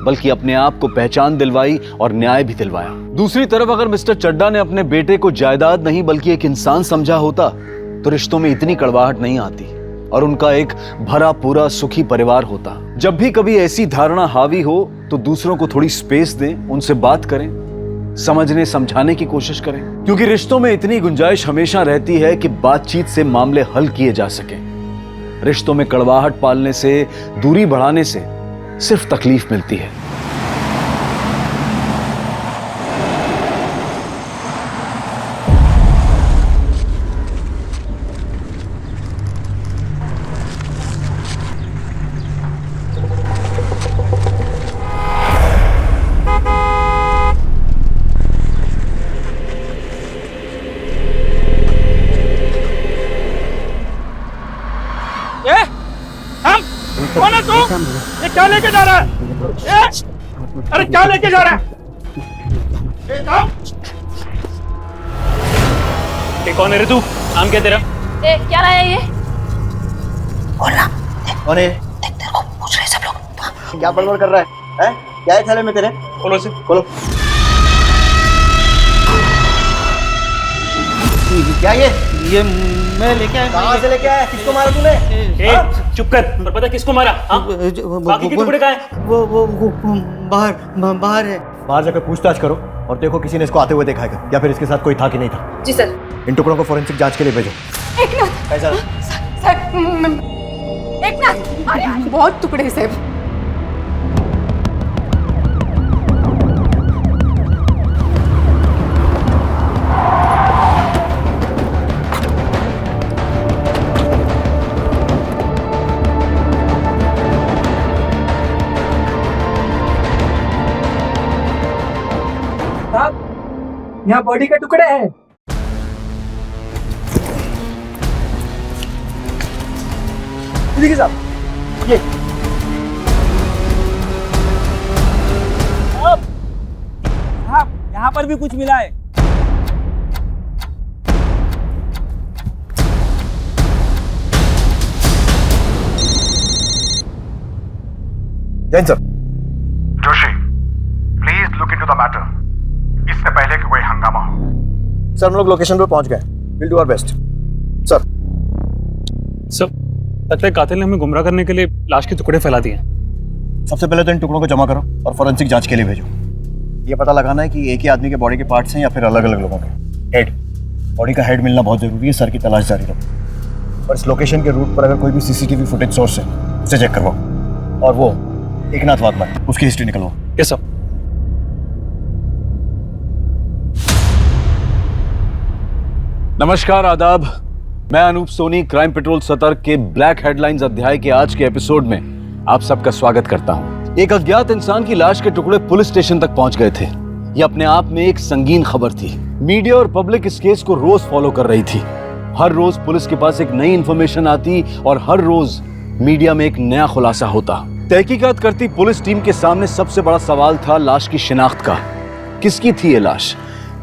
बल्कि अपने आप को पहचान दिलवाई और न्याय भी दिलवाया। दूसरी तरफ अगर मिस्टर चड्डा ने अपने बेटे को जायदाद नहीं बल्कि एक इंसान समझा होता तो रिश्तों में इतनी कड़वाहट नहीं आती और उनका एक भरा पूरा सुखी परिवार होता। जब भी कभी ऐसी धारणा हावी हो तो दूसरों को थोड़ी स्पेस दें, उनसे बात करें, समझने समझाने की कोशिश करें, क्योंकि रिश्तों में इतनी गुंजाइश हमेशा रहती है कि बातचीत से मामले हल किए जा सकें। रिश्तों में कड़वाहट पालने से, दूरी बढ़ाने से सिर्फ तकलीफ मिलती है। कौन है तू? ये क्या लेके जा रहा है? अरे क्या लेके जा रहा है? ये कौन है रे तू? नाम क्या तेरा? क्या रहा है ये? बोलना। कौन है? तेरे को पूछ रहे सब लोग। क्या बड़बड़ कर रहा है? हैं? क्या है थैले में तेरे? खोलो से। खोलो। क्या ये मैं लेके आया। कहाँ से लेके आया? किसको मारा तूने? चुप कर। पर पता किसको मारा? बाकी के टुकड़े कहाँ हैं? वो बाहर है। बाहर जाकर पूछताछ करो और देखो किसी ने इसको आते हुए देखा है या फिर इसके साथ कोई था कि नहीं था। जी सर। इन टुकड़ों को फोरेंसिक जांच के लिए भेजो। सर, एकनाथ, अरे बहुत टुकड़े सर। यहाँ बॉडी के टुकड़े हैं। देखिए साहब, ये यहाँ पर भी कुछ मिला है। Jain sir. Joshi, please look into the matter, इससे पहले कि कोई हंगामा हो। सर हम लोग लोकेशन पर पहुंच गए। Will do our best. Sir लगता है कातिल ने हमें गुमराह करने के लिए लाश के टुकड़े फैला दिए। सबसे पहले तो इन टुकड़ों को जमा करो और फोरेंसिक जांच के लिए भेजो। ये पता लगाना है कि एक ही आदमी के बॉडी के पार्ट्स हैं या फिर अलग अलग लोगों के। हेड, बॉडी का हेड मिलना बहुत जरूरी है। सर की तलाश जारी रखो और इस लोकेशन के रूट पर अगर कोई भी सीसीटीवी फुटेज सोर्स है उसे चेक करवाओ और वो एकनाथ वाघमारे उसकी हिस्ट्री निकलवाओ। Yes sir. नमस्कार, आदाब। मैं अनूप सोनी क्राइम पेट्रोल सतर्क के ब्लैक हेडलाइंस अध्याय के आज के एपिसोड में आप सबका स्वागत करता हूं। एक अज्ञात इंसान की लाश के टुकड़े पुलिस स्टेशन तक पहुंच गए थे। यह अपने आप में एक संगीन खबर थी। मीडिया और पब्लिक इस केस को रोज फॉलो कर रही थी। हर रोज पुलिस के पास एक नई इंफॉर्मेशन आती और हर रोज मीडिया में एक नया खुलासा होता। तहकीकात करती पुलिस टीम के सामने सबसे बड़ा सवाल था लाश की शिनाख्त का। किसकी थी ये लाश?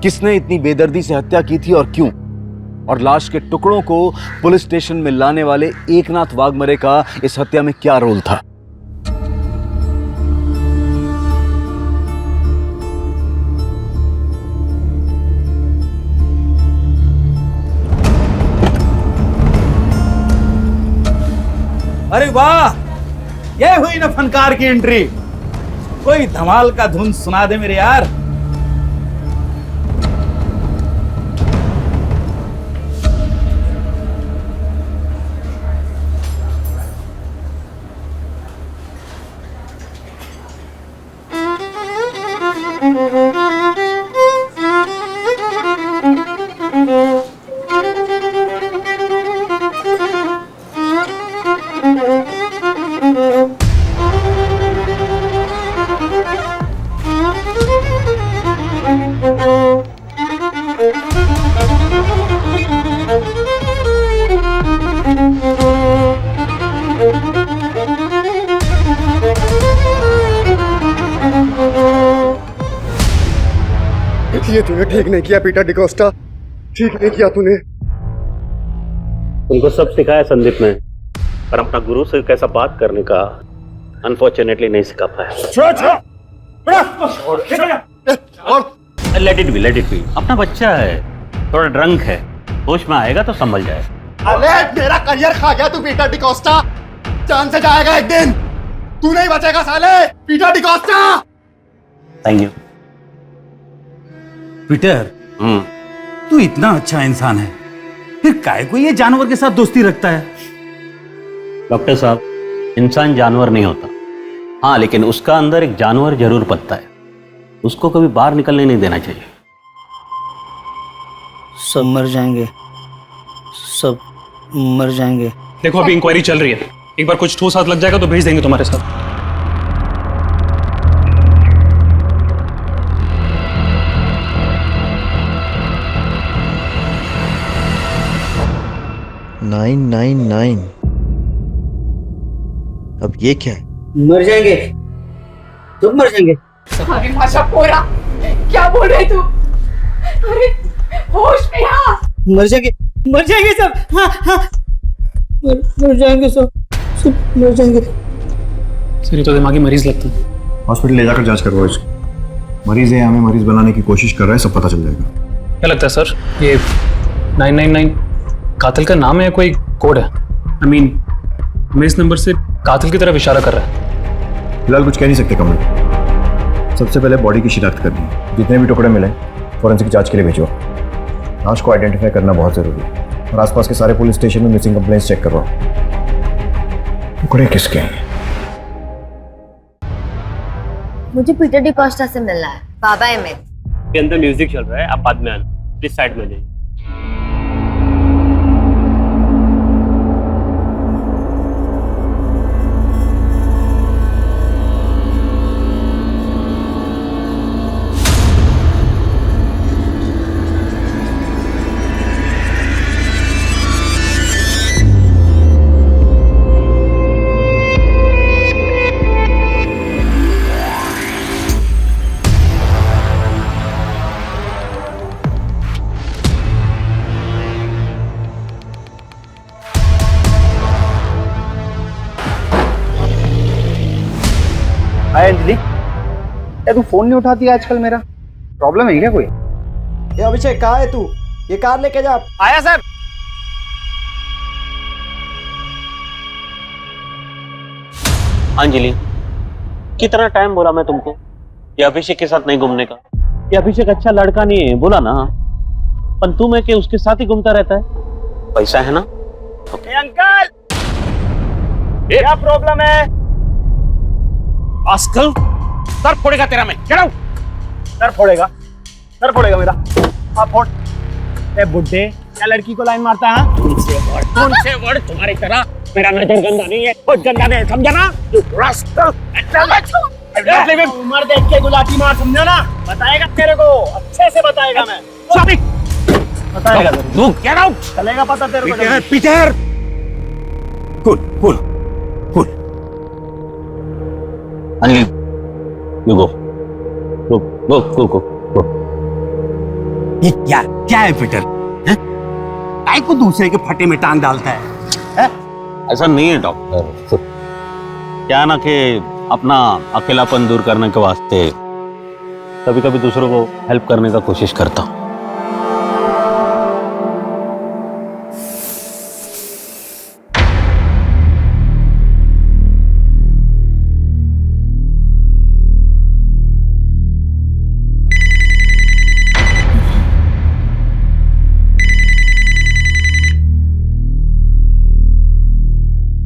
किसने इतनी बेदर्दी से हत्या की थी और क्यों? और लाश के टुकड़ों को पुलिस स्टेशन में लाने वाले एकनाथ वाघमारे का इस हत्या में क्या रोल था? अरे वाह, ये हुई ना फनकार की एंट्री। कोई धमाल का धुन सुना दे मेरे यार। ये तूने ठीक नहीं किया पीटर डिकोस्टा, ठीक नहीं किया तूने। तुमको सब सिखाया संदीप ने, पर अपना गुरु से कैसा बात करने का अनफॉर्चुनेटली नहीं सिखा पाया। लेट इट बी, अपना बच्चा है, थोड़ा ड्रंक है, होश में आएगा तो संभल जाए। अरे मेरा करियर खा गया तू पीटर डिकोस्टा, जान से जाएगा एक दिन, तू नहीं बचेगा साले Peter D'Costa. Thank you Peter. तू इतना अच्छा इंसान है, फिर काहे को ये जानवर के साथ दोस्ती रखता है? डॉक्टर साहब, इंसान जानवर नहीं होता, हाँ लेकिन उसका अंदर एक जानवर जरूर पलता है, उसको कभी बाहर निकलने नहीं देना चाहिए। सब मर जाएंगे, सब मर जाएंगे। देखो अभी इंक्वायरी चल रही है, एक बार कुछ ठोस हाथ लग जाएगा तो भेज देंगे तुम्हारे साथ। नाइन 999। अब ये क्या है? मर जाएंगे, सब मर जाएंगे। अरे माशा पोरा, क्या बोल रहे तू? अरे होश में आ। मर जाएंगे सब। हाँ हाँ, मर जाएंगे सब मर जाएंगे। सर ये तो दिमागी मरीज लगता है। हॉस्पिटल ले जाकर जांच करवाओ इसको। मरीज है, हमें मरीज बनाने की कोशिश कर रहा है, सब पता चल जाएगा। क्या लगता है सर, ये 999 कातिल का नाम है या कोई कोड है? I mean, हमें इस नंबर से कातिल की तरफ इशारा कर रहा है। फिलहाल कुछ कह नहीं सकते कमल। सबसे पहले बॉडी की शिनाख्त करनी है, जितने भी टुकड़े मिले फॉरेंसिक जांच के लिए भेजो। लाश को आइडेंटिफाई करना बहुत जरूरी है और आसपास के सारे पुलिस स्टेशन में मिसिंग कंप्लेंट्स चेक करवाओ। टुकड़े किसके हैं? मुझे पीटर डिकोस्टा से मिलना है, बाबा है मेरे। के अंदर म्यूजिक चल रहा है, आप बाद में आना, प्लीज साइड में जाइए। हाय अंजलि, क्या तू फोन नहीं उठाती आजकल? मेरा प्रॉब्लम है क्या कोई? ये अभिषेक कहाँ है तू? ये कार लेके जा। आया सर। अंजलि, कितना टाइम बोला मैं तुमको ये अभिषेक के साथ नहीं घूमने का? ये अभिषेक अच्छा लड़का नहीं है, बोला ना, पर तुम है कि उसके साथ ही घूमता रहता है। पैसा है ना? अंकल, क्या प्रॉब्लम है? आजकल सर फोड़ेगा तेरा मैं। चलो। सर फोड़ेगा मेरा। आप फोड़। ए बुड्ढे, क्या लड़की को लाइन मारता है? तुमसे वर्ड तुम्हारी तरह मेरा नजर गंदा नहीं है, बहुत गंदा नहीं, समझा ना? उम्र देख के गुलाटी मार, समझा ना? बताएगा तेरे को, अच्छे से बताएगा मैं। बताएगा तू क्या चलेगा पता तेरे को। Peter cool Anjali, you go. ये क्या है पीटर? काय को दूसरे के फटे में टांग डालता है? ऐसा नहीं है डॉक्टर, क्या ना कि अपना अकेलापन दूर करने के वास्ते कभी कभी दूसरों को हेल्प करने का कोशिश करता हूँ।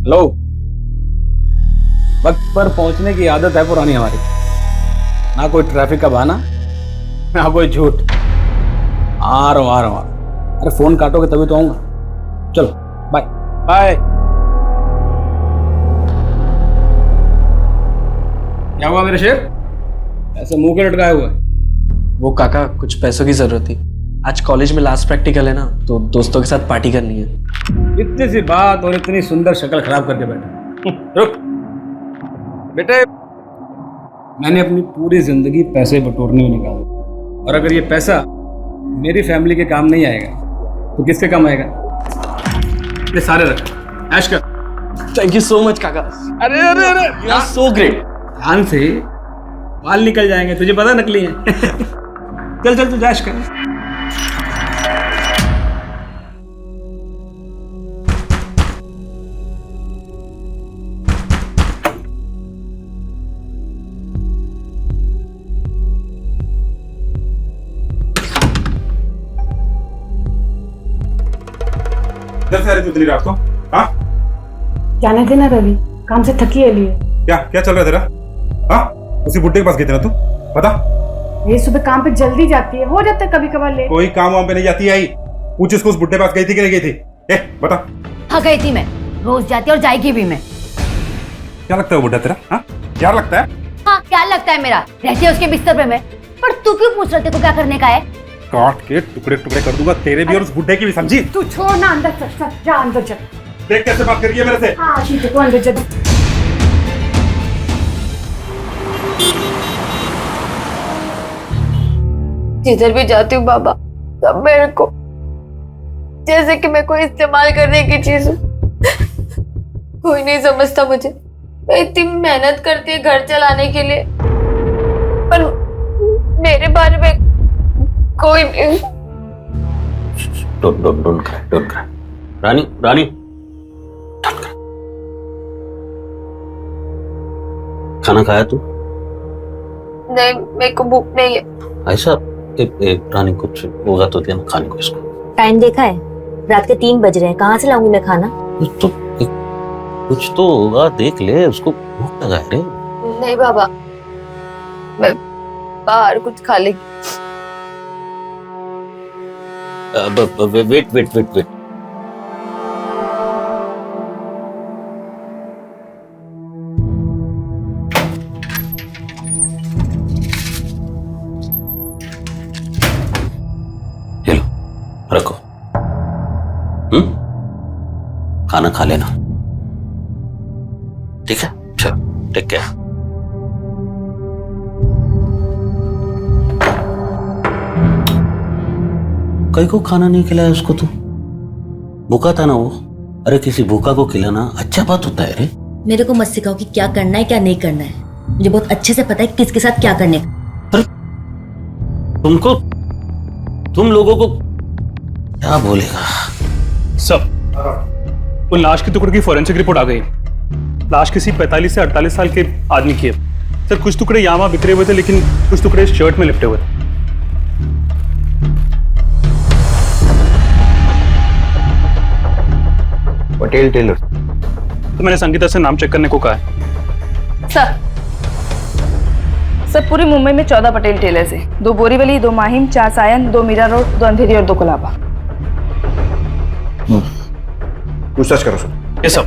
हेलो, वक्त पर पहुंचने की आदत है पुरानी हमारी। ना कोई ट्रैफिक का बहाना, ना कोई झूठ। आ रहा हूँ। अरे फोन काटोगे तभी तो आऊंगा। चलो बाय बाय। क्या हुआ मेरे शेर, ऐसे मुंह के लटकाए हुए? वो काका, कुछ पैसों की जरूरत थी। आज कॉलेज में लास्ट प्रैक्टिकल है ना, तो दोस्तों के साथ पार्टी करनी है। इतनी सी बात और इतनी सुंदर शक्ल खराब करके बैठा। रुक बेटे, मैंने अपनी पूरी जिंदगी पैसे बटोरने में निकाली, और अगर ये पैसा मेरी फैमिली के काम नहीं आएगा तो किसके काम आएगा? ये सारे रख, ऐश कर। थैंक यू सो मच काका। अरे अरे अरे यू आर सो ग्रेट। ध्यान से, बाल निकल जाएंगे, तुझे पता नकली है। चल चल तू ऐश कर। से आ रही तू इतनी रात को? हाँ? जाने देना रवि, काम से थकी है लिए। क्या क्या चल रहा है तेरा? हाँ? उसी बुड्ढे के पास गई थी ना तू? बता। ये सुबह काम पे जल्दी जाती है, हो जाता है कभी कभार लेट। कोई काम वाम पे नहीं जाती आई। पूछ इसको उस बुड्ढे के पास गई थी कि नहीं गई थी? बता। हाँ गई थी मैं, रोज जाती और जाएगी भी मैं। क्या लगता है वो बुड्ढा तेरा? हाँ? क्या लगता है? हाँ क्या लगता है मेरा? रहती है उसके बिस्तर पे मैं। पर तू क्यों पूछ रहे थे को क्या करने का है? काट के टुकड़े टुकड़े कर दूंगा तेरे भी और उस बुड्ढे की भी, समझी? तू छोड़ ना, अंदर चल, जा अंदर चल। देख कैसे बात कर रही है मेरे से। हाँ ठीक है, तू अंदर चल। जिधर भी जाती हूँ बाबा, सब मेरे को जैसे कि मैं कोई इस्तेमाल करने की चीज हूँ। कोई नहीं समझता मुझे। मैं इतनी मेहनत करती है घर चलाने के लिए, पर मेरे बारे में कोई नहीं। Don't cry. रानी खाना खाया तू? नहीं, मेरे को भूख नहीं है। ऐसा रानी कुछ होगा तो देना खाने को इसको। टाइम देखा है? रात के 3 बज रहे हैं, कहाँ से लाऊंगी मैं खाना? कुछ तो होगा, देख ले, उसको भूख लगा है रे। नहीं बाबा, मैं बाहर कुछ खा लेगी। वेट। ये लो, रखो। खाना खा लेना, ठीक है? चल, टेक केयर। कई को खाना नहीं खिलाया उसको तो? भूखा था ना वो। अरे किसी भूखा को खिलाना अच्छा बात होता है रे। मेरे को मत सिखाओ कि क्या करना है क्या नहीं करना है। मुझे बहुत अच्छे से पता है किसके साथ क्या करने का। तुम लोगों को क्या बोलेगा? सब वो लाश के टुकड़े की फोरेंसिक रिपोर्ट आ गई। लाश किसी 45 से 48 साल के आदमी की है सर। कुछ टुकड़े यहाँ बिखरे हुए थे, लेकिन कुछ टुकड़े शर्ट में लिपटे हुए थे। पटेल टेलर। तो मैंने संगीता से नाम चेक करने को कहा है। सर पूरी मुंबई में 14 पटेल टेलर्स है। 2 बोरीवली, 2 माहिम, 4 सायन, 2 मीरा रोड, 2 अंधेरी और 2 कोलाबा। पूछताछ करो सर। ये सब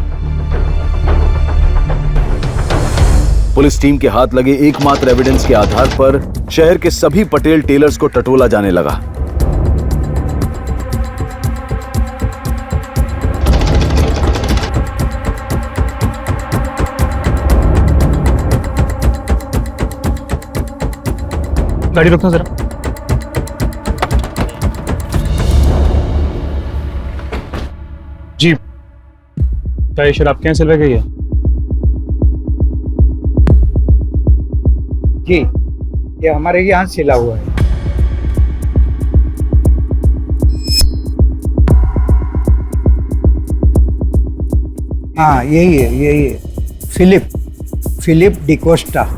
पुलिस टीम के हाथ लगे एकमात्र एविडेंस के आधार पर शहर के सभी पटेल टेलर्स को टटोला जाने लगा। गाड़ी रोकना जरा। जी, क्या ये शराब आपके यहाँ सिलवाई गई है? जी, ये हमारे यहाँ सिला हुआ है। हाँ यही है, फिलिप डिकोस्टा।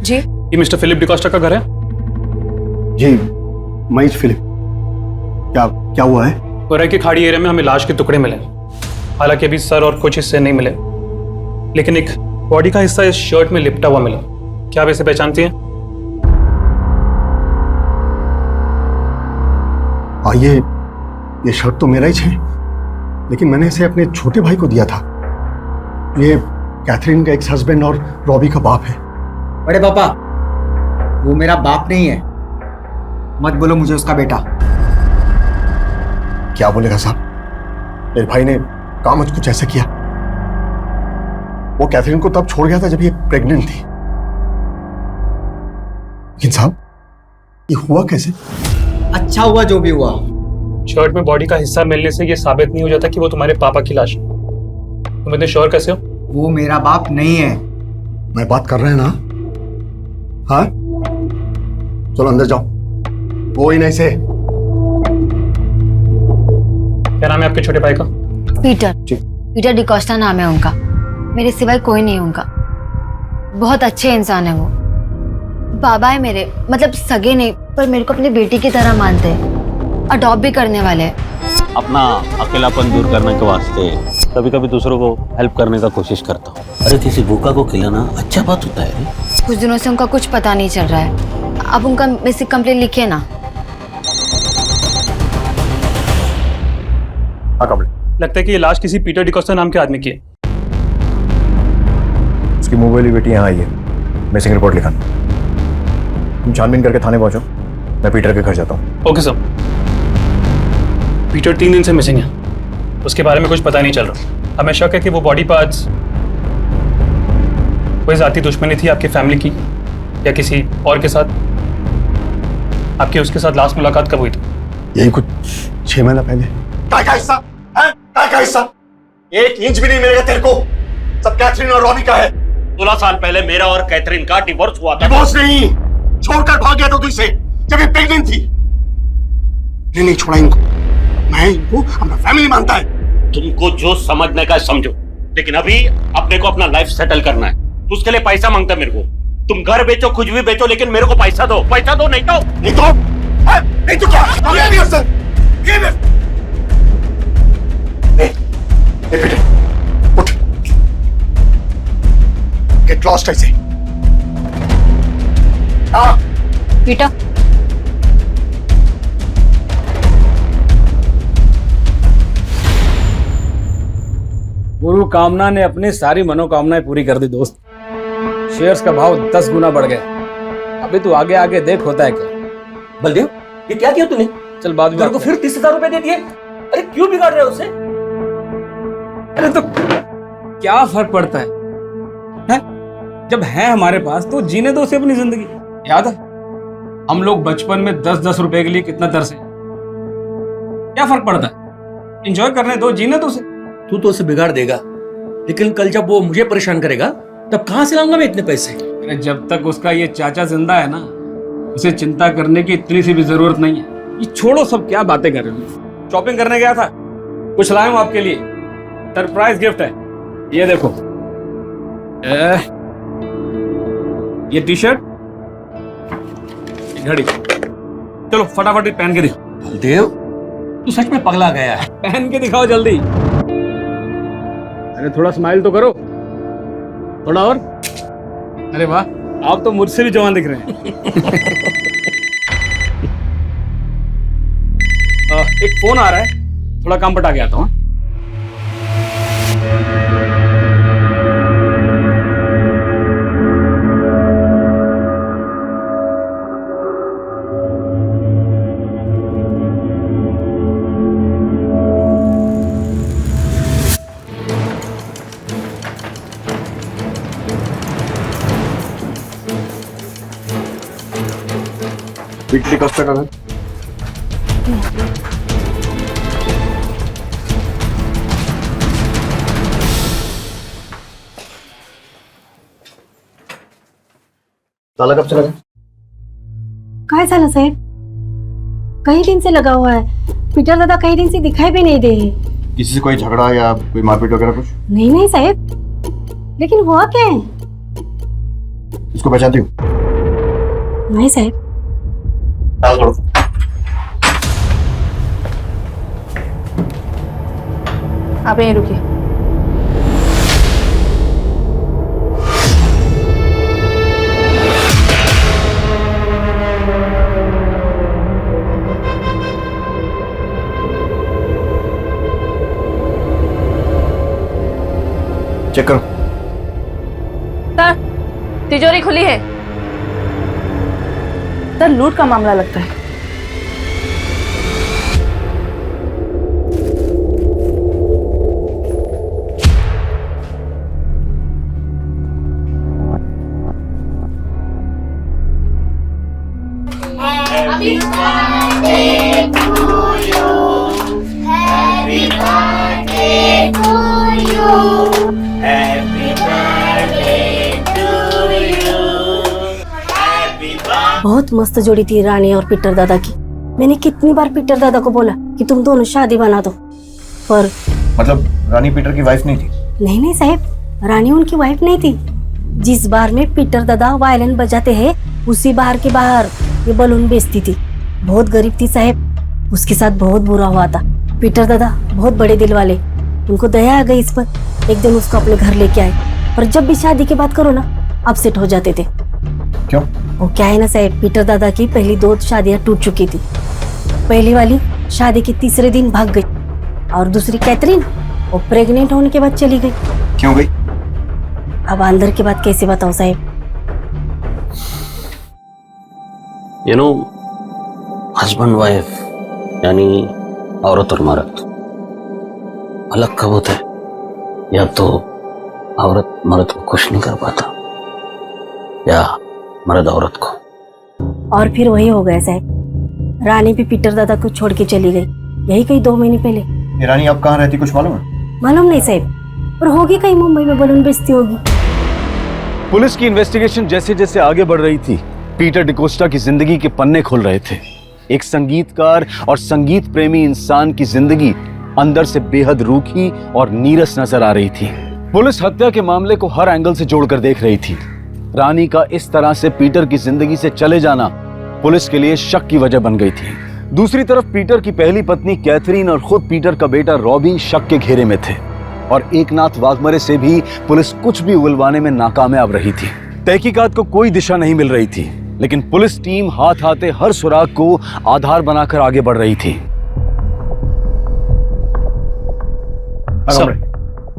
जी, ये मिस्टर फिलिप डिकोस्टा का घर है? जी, महेश फिलिप। क्या हुआ है? कोराई की खाड़ी एरिया में हमें लाश के टुकड़े मिले। हालांकि अभी सर और कुछ हिस्से नहीं मिले, लेकिन एक बॉडी का हिस्सा इस शर्ट में लिपटा हुआ मिला। क्या आप इसे पहचानती हैं? ये शर्ट तो मेरा ही है, लेकिन मैंने इसे अपने छोटे भाई को दिया था। ये कैथरीन का एक्स हस्बैंड और रॉबी का बाप है। बड़े पापा, वो मेरा बाप नहीं है, मत बोलो मुझे उसका बेटा। क्या बोलेगा साहब? मेरे भाई ने काम कुछ ऐसा किया। वो कैथरीन को तब छोड़ गया था जब ये प्रेग्नेंट थी। लेकिन साहब ये हुआ कैसे? अच्छा हुआ जो भी हुआ। शर्ट में बॉडी का हिस्सा मिलने से ये साबित नहीं हो जाता कि वो तुम्हारे पापा की लाश है। तुम इतने श्योर कैसे हो? वो मेरा बाप नहीं है। मैं बात कर रहे हैं ना? हाँ चलो अंदर जाओ। वो ही नहीं से। क्या नाम है आपके छोटे भाई का? पीटर। पीटर डिकोस्टा नाम है उनका। मेरे सिवाय कोई नहीं उनका। बहुत अच्छे इंसान है वो। बाबा है मेरे, मतलब सगे नहीं, पर मेरे को अपनी बेटी की तरह मानते हैं। अडॉप्ट भी करने वाले हैं। अपना अकेलापन दूर करने के वास्ते कभी कभी दूसरों को हेल्प करने का कोशिश करता हूँ। अरे किसी भूखा को खिलाना अच्छा बात होता है। कुछ दिनों से उनका कुछ पता नहीं चल रहा है। अब उनका बेसिक कंप्लेंट लिखिए ना। लगता है कि ये लाश किसी पीटर डिकोस्टा नाम के आदमी की है। उसकी मुंह वाली बेटी यहाँ आई है, मिसिंग रिपोर्ट लिखाना। तुम छानबीन करके थाने पहुंचो, मैं पीटर के घर जाता हूँ। Okay sir. पीटर 3 दिन से मिसिंग है। उसके बारे में कुछ पता नहीं चल रहा। हमें शक है कि वो बॉडी पार्ट्स कोई जाती दुश्मनी थी आपकी फैमिली की या किसी और के साथ। आपकी उसके साथ लास्ट मुलाकात कब हुई थी? यही कुछ 6 महीना पहले। काय का हिस्सा है? काय का हिस्सा? 1 इंच भी नहीं मिलेगा तेरे को। सब कैथरीन और रॉबी का है। 16 साल पहले मेरा और कैथरीन का डिवोर्स हुआ था। डिवोर्स नहीं, छोड़कर भाग गया था तुझसे जब ये प्रेग्नेंट थी। नहीं छोड़ा इनको। मैं इनको अपना फैमिली मानता है। तुमको जो समझने का समझो, लेकिन अभी अपने को अपना लाइफ सेटल करना है। तो उसके लिए पैसा मांगता है मेरे को। तुम घर बेचो, कुछ भी बेचो, लेकिन मेरे को पैसा दो। पैसा दो, नहीं तो नहीं तो क्या? ये भी सर, ये भी। पीटर उठ। गेट लॉस्ट ऐसे। हाँ पीटर। गुरु कामना ने अपनी सारी मनोकामनाएं पूरी कर दी दोस्त। शेयर्स का भाव 10 गुना बढ़ गया। अभी तू आगे आगे देख होता है क्या। बलदेव, ये क्या किया तूने? चल बाद में। को फिर 30,000 रुपए दे दिए। अरे क्यों बिगाड़ रहे हो उसे? अरे तो क्या फर्क पड़ता है? जब है हमारे पास तो जीने दो उसे अपनी जिंदगी। याद है हम लोग बचपन में 10-10 रुपए के लिए कितना तरसे। क्या फर्क पड़ता है? एंजॉय करने दो, जीने दो उसे। तू तो उसे बिगाड़ देगा, लेकिन कल जब वो मुझे परेशान करेगा तब कहां से लाऊंगा मैं इतने पैसे? अरे जब तक उसका ये चाचा जिंदा है ना, उसे चिंता करने की इतनी सी भी जरूरत नहीं है। ये छोड़ो, सब क्या बातें कर रहे हो। शॉपिंग करने गया था, कुछ लाया हूं आपके लिए। सरप्राइज गिफ्ट है, ये देखो। ये टी शर्ट, घड़ी। चलो फटाफट पहन के दिखाओ। देव, तू सच में पगला गया है। पहन के दिखाओ जल्दी। अरे थोड़ा स्माइल तो करो, थोड़ा और। अरे वाह, आप तो मुझसे भी जवान दिख रहे हैं। एक फोन आ रहा है, थोड़ा काम पटा के आता हूँ। पीटर डिकोस्टा का घर। ताला कब से लगा? काय झालं साहेब? कई दिन से लगा हुआ है। पीटर दादा कई दिन से दिखाई भी नहीं दे रहे। किसी से कोई झगड़ा या कोई मारपीट वगैरह कुछ? नहीं साहब, लेकिन हुआ क्या है? इसको पहचानती हूँ? नहीं साहब। आप यहीं रुकिए। चेक करो। सर, तिजोरी खुली है। सर, लूट का मामला लगता है। बहुत मस्त जोड़ी थी रानी और पीटर दादा की। मैंने कितनी बार पीटर दादा को बोला कि तुम दोनों शादी बना दो, पर मतलब रानी पीटर की वाइफ नहीं थी? नहीं साहब, रानी उनकी वाइफ नहीं थी। जिस बार में पीटर दादा वायलिन बजाते हैं उसी बार के बाहर ये बलून बेचती थी। बहुत गरीब थी साहब, उसके साथ बहुत बुरा हुआ था। पीटर दादा बहुत बड़े दिल वाले, उनको दया आ गई इस पर। एक दिन उसको अपने घर लेके आए, पर जब भी शादी की बात करो ना अपसेट हो जाते थे। क्यों? वो क्या है ना साहब, पीटर दादा की पहली 2 शादियां टूट चुकी थी। पहली वाली शादी के तीसरे दिन भाग गई, और दूसरी कैथरीन वो प्रेग्नेंट होने के बाद चली गई। क्यों गई? अब अंदर की बात कैसे बताऊं साहब। यू नो, हस्बैंड वाइफ यानी औरत और मर्द अलग कब होता है? या तो औरत मर्द को खुश नहीं कर पाता, या मर्द औरत को। और फिर वही हो गया साहब, रानी भी पीटर दादा को छोड़ के चली गई, यही कहीं 2 महीने पहले। ये रानी अब कहाँ रहती कुछ मालूम है? मालूम नहीं साहब, पर होगी कहीं मुंबई में बलून बेचती होगी। पुलिस की इन्वेस्टिगेशन जैसे जैसे आगे बढ़ रही थी, पीटर डिकोस्टा की जिंदगी के पन्ने खुल रहे थे। एक संगीतकार और संगीत प्रेमी इंसान की जिंदगी अंदर से बेहद रूखी और नीरस नजर आ रही थी। पुलिस हत्या के मामले को हर एंगल से जोड़कर देख रही थी। रानी का इस तरह से पीटर की जिंदगी से चले जाना पुलिस के लिए शक की वजह बन गई थी। दूसरी तरफ पीटर की पहली पत्नी कैथरीन और खुद पीटर का बेटा रॉबी शक के घेरे में थे, और एकनाथ वाघमरे से भी पुलिस कुछ भी उगलवाने में नाकामयाब रही थी। तहकीकात को कोई दिशा नहीं मिल रही थी, लेकिन पुलिस टीम हाथ आते हर सुराग को आधार बनाकर आगे बढ़ रही थी। सर,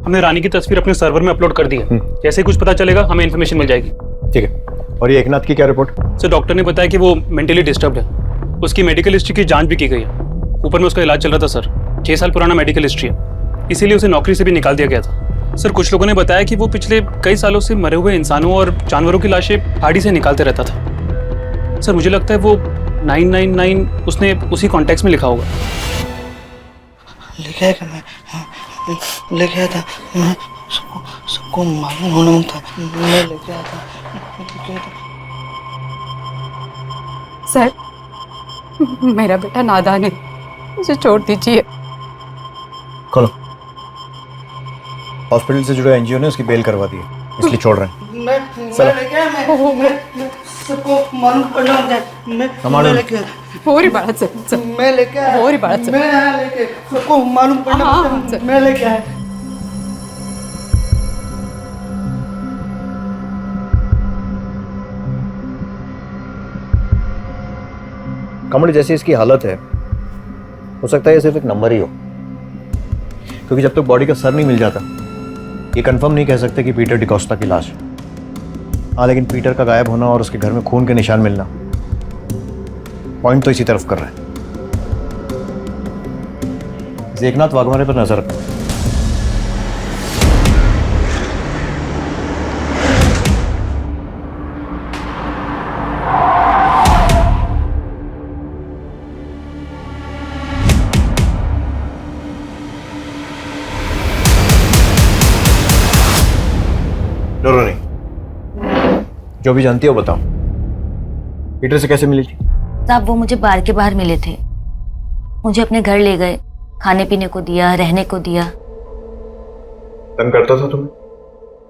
हमने रानी की तस्वीर अपने सर्वर में अपलोड कर दी है। जैसे ही कुछ पता चलेगा हमें इन्फॉर्मेशन मिल जाएगी। ठीक है। और ये एकनाथ की क्या रिपोर्ट? सर, डॉक्टर ने बताया कि वो मेंटली डिस्टर्ब्ड है। उसकी मेडिकल हिस्ट्री की जांच भी की गई है। ऊपर में उसका इलाज चल रहा था सर। 6 साल पुराना मेडिकल हिस्ट्री है, इसीलिए उसे नौकरी से भी निकाल दिया गया था। सर, कुछ लोगों ने बताया कि वो पिछले कई सालों से मरे हुए इंसानों और जानवरों की लाशें गाड़ी से निकालते रहता था। सर, मुझे लगता है वो 999 उसने उसी कॉन्टेक्स्ट में लिखा होगा। लिखा है कि मैं लेके आया था, मैं सबको मालूम होना था, मैं लेके आया था। सर, मेरा बेटा नादान है, मुझे छोड़ दीजिए। खोलो। हॉस्पिटल से जुड़े एनजीओ ने उसकी बेल करवा दी है, इसलिए छोड़ रहे हैं। मैं लेके आया, मैं सबको मालूम पड़ा मैं लेके आया। और ही बात सर, मैं लेके आया, और ही बात सर, मैं आया लेके, सबको मालूम पड़ा मैं लेके आया। कमल, जैसी इसकी हालत है, हो सकता है ये सिर्फ एक नंबर ही हो, क्योंकि जब तक बॉडी का सर नहीं मिल जाता ये कंफर्म नहीं कह सकते कि पीटर डिकोस्टा की लाश है। हाँ, लेकिन पीटर का गायब होना और उसके घर में खून के निशान मिलना पॉइंट तो इसी तरफ कर रहे हैं। एकनाथ वाघमारे पर नजर रखना। डरो नहीं, जो भी जानती हो बताओ। पीटर से कैसे मिली थी? साहब, वो मुझे बार के बाहर मिले थे, मुझे अपने घर ले गए, खाने पीने को दिया, रहने को दिया। तंग करता था तुम्हें?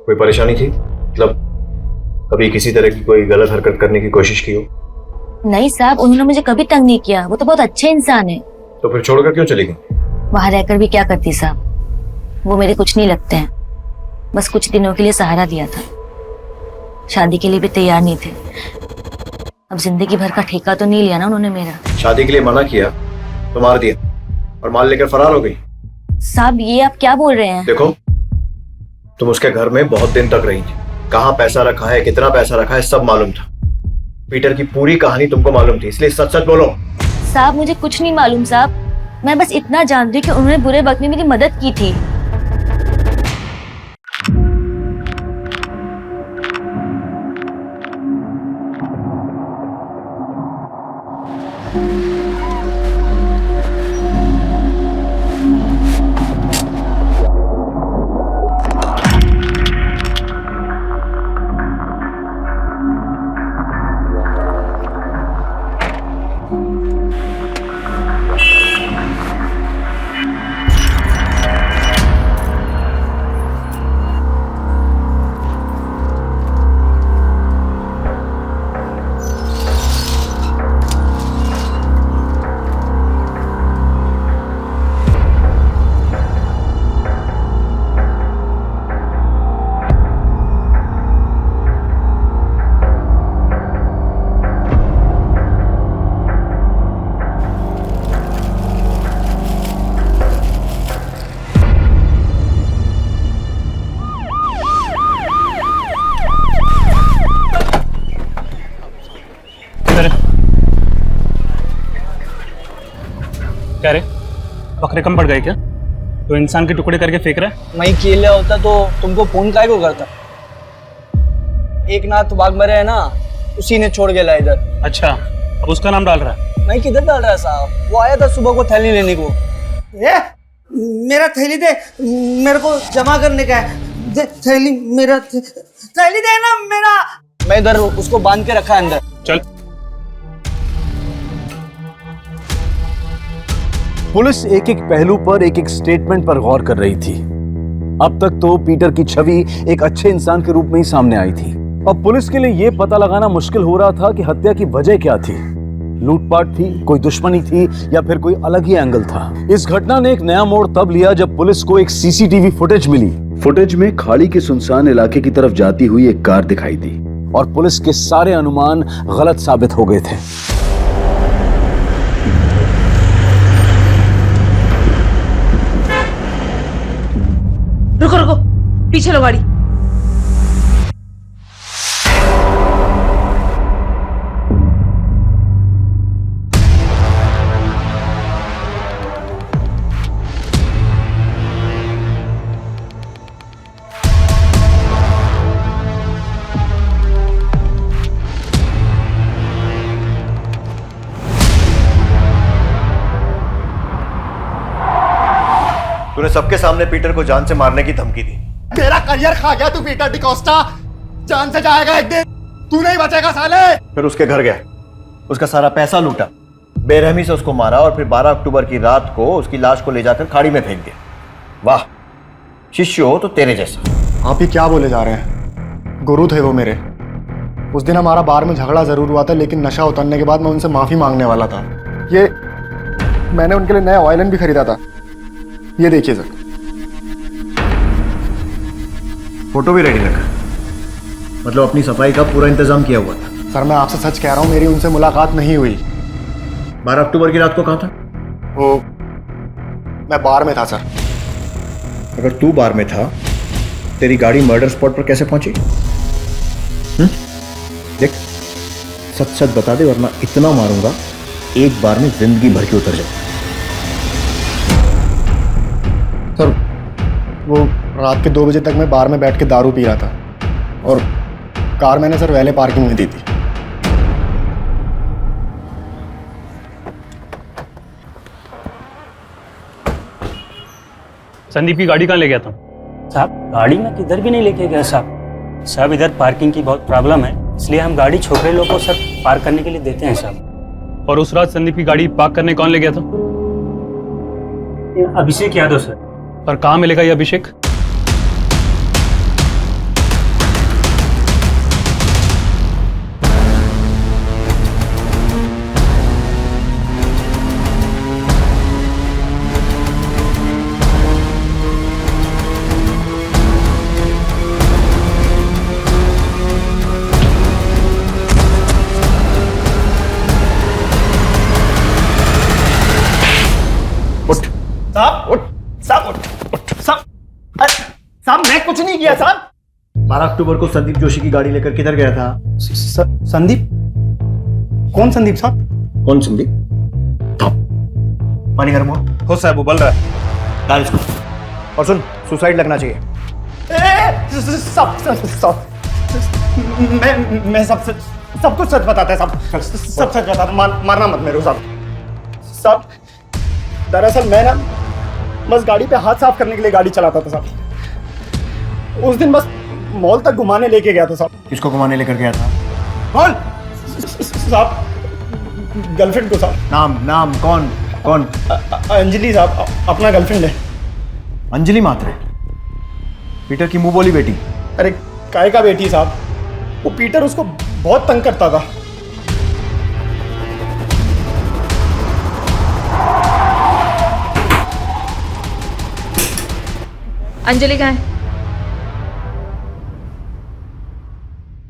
कोई परेशानी थी? मतलब कभी किसी तरह की कोई गलत हरकत करने की कोशिश की हो? नहीं साहब, उन्होंने मुझे कभी तंग नहीं किया, वो तो बहुत अच्छे इंसान है। तो फिर छोड़कर क्यों चली गई? वहां रहकर भी क्या करती साहब, वो मेरे कुछ नहीं लगते हैं, बस कुछ दिनों के लिए सहारा दिया था। शादी के लिए भी तैयार नहीं थे। अब जिंदगी भर का ठेका तो नहीं लिया ना उन्होंने मेरा। शादी के लिए मना किया तो मार दिया और माल लेकर फरार हो गई। साहब, ये आप क्या बोल रहे हैं? देखो, तुम उसके घर में बहुत दिन तक रही थी, कहाँ पैसा रखा है, कितना पैसा रखा है, सब मालूम था। पीटर की पूरी कहानी तुमको मालूम थी, इसलिए सच सच बोलो। साहब, मुझे कुछ नहीं मालूम साहब, मैं बस इतना जानती हूँ कि उन्होंने बुरे वक्त में मेरी मदद की थी। बकरे कम पड़ गए क्या? तो इंसान के टुकड़े करके फेंक रहा है। मैं अकेले होता तो तुमको फोन काय को करता। एक नाथ बाग मरे है ना, उसी ने छोड़ गया इधर। अच्छा, अब उसका नाम डाल रहा है। मैं किधर डाल रहा साहब, वो आया था सुबह को थैली लेने को। मेरा थैली दे, मेरे को जमा करने का है। थैली मेरा थैली दे ना मेरा। मैं इधर उसको बांध के रखा है अंदर। चल। पुलिस एक एक पहलू पर एक एक स्टेटमेंट पर गौर कर रही थी। अब तक तो पीटर की छवि एक अच्छे इंसान के रूप में ही सामने आई थी। अब पुलिस के लिए यह पता लगाना मुश्किल हो रहा था कि हत्या की वजह क्या थी। लूटपाट थी, कोई दुश्मनी थी, या फिर कोई अलग ही एंगल था। इस घटना ने एक नया मोड़ तब लिया जब पुलिस को एक सीसीटीवी फुटेज मिली। फुटेज में खाड़ी के सुनसान इलाके की तरफ जाती हुई एक कार दिखाई दी और पुलिस के सारे अनुमान गलत साबित हो गए थे। रुको रुको, पीछे लो गाड़ी। तूने सबके सामने पीटर को जान से मारने की धमकी दी। मेरा करियर खा गया तू पीटर डिकोस्टा, जान से जाएगा एक दिन, तू नहीं बचेगा साले। फिर उसके घर गया, उसका सारा पैसा लूटा, बेरहमी से उसको मारा और फिर 12 अक्टूबर की रात को उसकी लाश को ले जाकर खाड़ी में फेंक दिया। वाह, शिष्य हो तो तेरे जैसा। आप ही क्या बोले जा रहे हैं? गुरु थे वो मेरे। उस दिन हमारा बार में झगड़ा जरूर हुआ था, लेकिन नशा उतरने के बाद मैं उनसे माफी मांगने वाला था। ये मैंने उनके लिए नया वायलिन भी खरीदा था, ये देखिए सर। फोटो भी रेडी रखा, मतलब अपनी सफाई का पूरा इंतजाम किया हुआ था। सर मैं आपसे सच कह रहा हूँ, मेरी उनसे मुलाकात नहीं हुई। 12 अक्टूबर की रात को कहाँ था? वो मैं बार में था सर। अगर तू बार में था, तेरी गाड़ी मर्डर स्पॉट पर कैसे पहुंची? देख, सच सच बता दे वरना इतना मारूंगा एक बार में जिंदगी भर के उतर जाए। सर वो रात के 2 बजे तक मैं बार में बैठ के दारू पी रहा था और कार मैंने सर वैले पार्किंग में दी थी। संदीप की गाड़ी कहाँ ले गया था? साहब गाड़ी में किधर भी नहीं लेके गया साहब। साहब इधर पार्किंग की बहुत प्रॉब्लम है, इसलिए हम गाड़ी छोकरे लोग को सर पार्क करने के लिए देते हैं साहब। और उस रात संदीप की गाड़ी पार्क करने कौन ले गया था? अभिषेक यादव सर। और कहाँ मिलेगा ये अभिषेक? साहब उठ, साहब उठ, साहब मैं कुछ नहीं किया साहब। 12 अक्टूबर को संदीप जोशी की गाड़ी लेकर किधर गया था? संदीप? कौन संदीप साहब? कौन संदीप? पानी गर्म हो साहब, उबल रहा है। डाल इसको। और सुन, सुसाइड लगना चाहिए। मैं सब कुछ सच बताता है साहब, सब सच बताता। मारना मत मेरे को साहब। दरअसल मैं ना बस गाड़ी पे हाथ साफ करने के लिए गाड़ी चलाता था साहब। उस दिन बस मॉल तक घुमाने लेके गया था साहब। किसको घुमाने लेकर गया था? कौन साहब? गर्लफ्रेंड को साहब। नाम कौन? अंजलि साहब, अपना गर्लफ्रेंड है। अंजलि मात्रे, पीटर की मुंह बोली बेटी। अरे काय का बेटी साहब, वो पीटर उसको बहुत तंग करता था। अंजलि कहाँ है?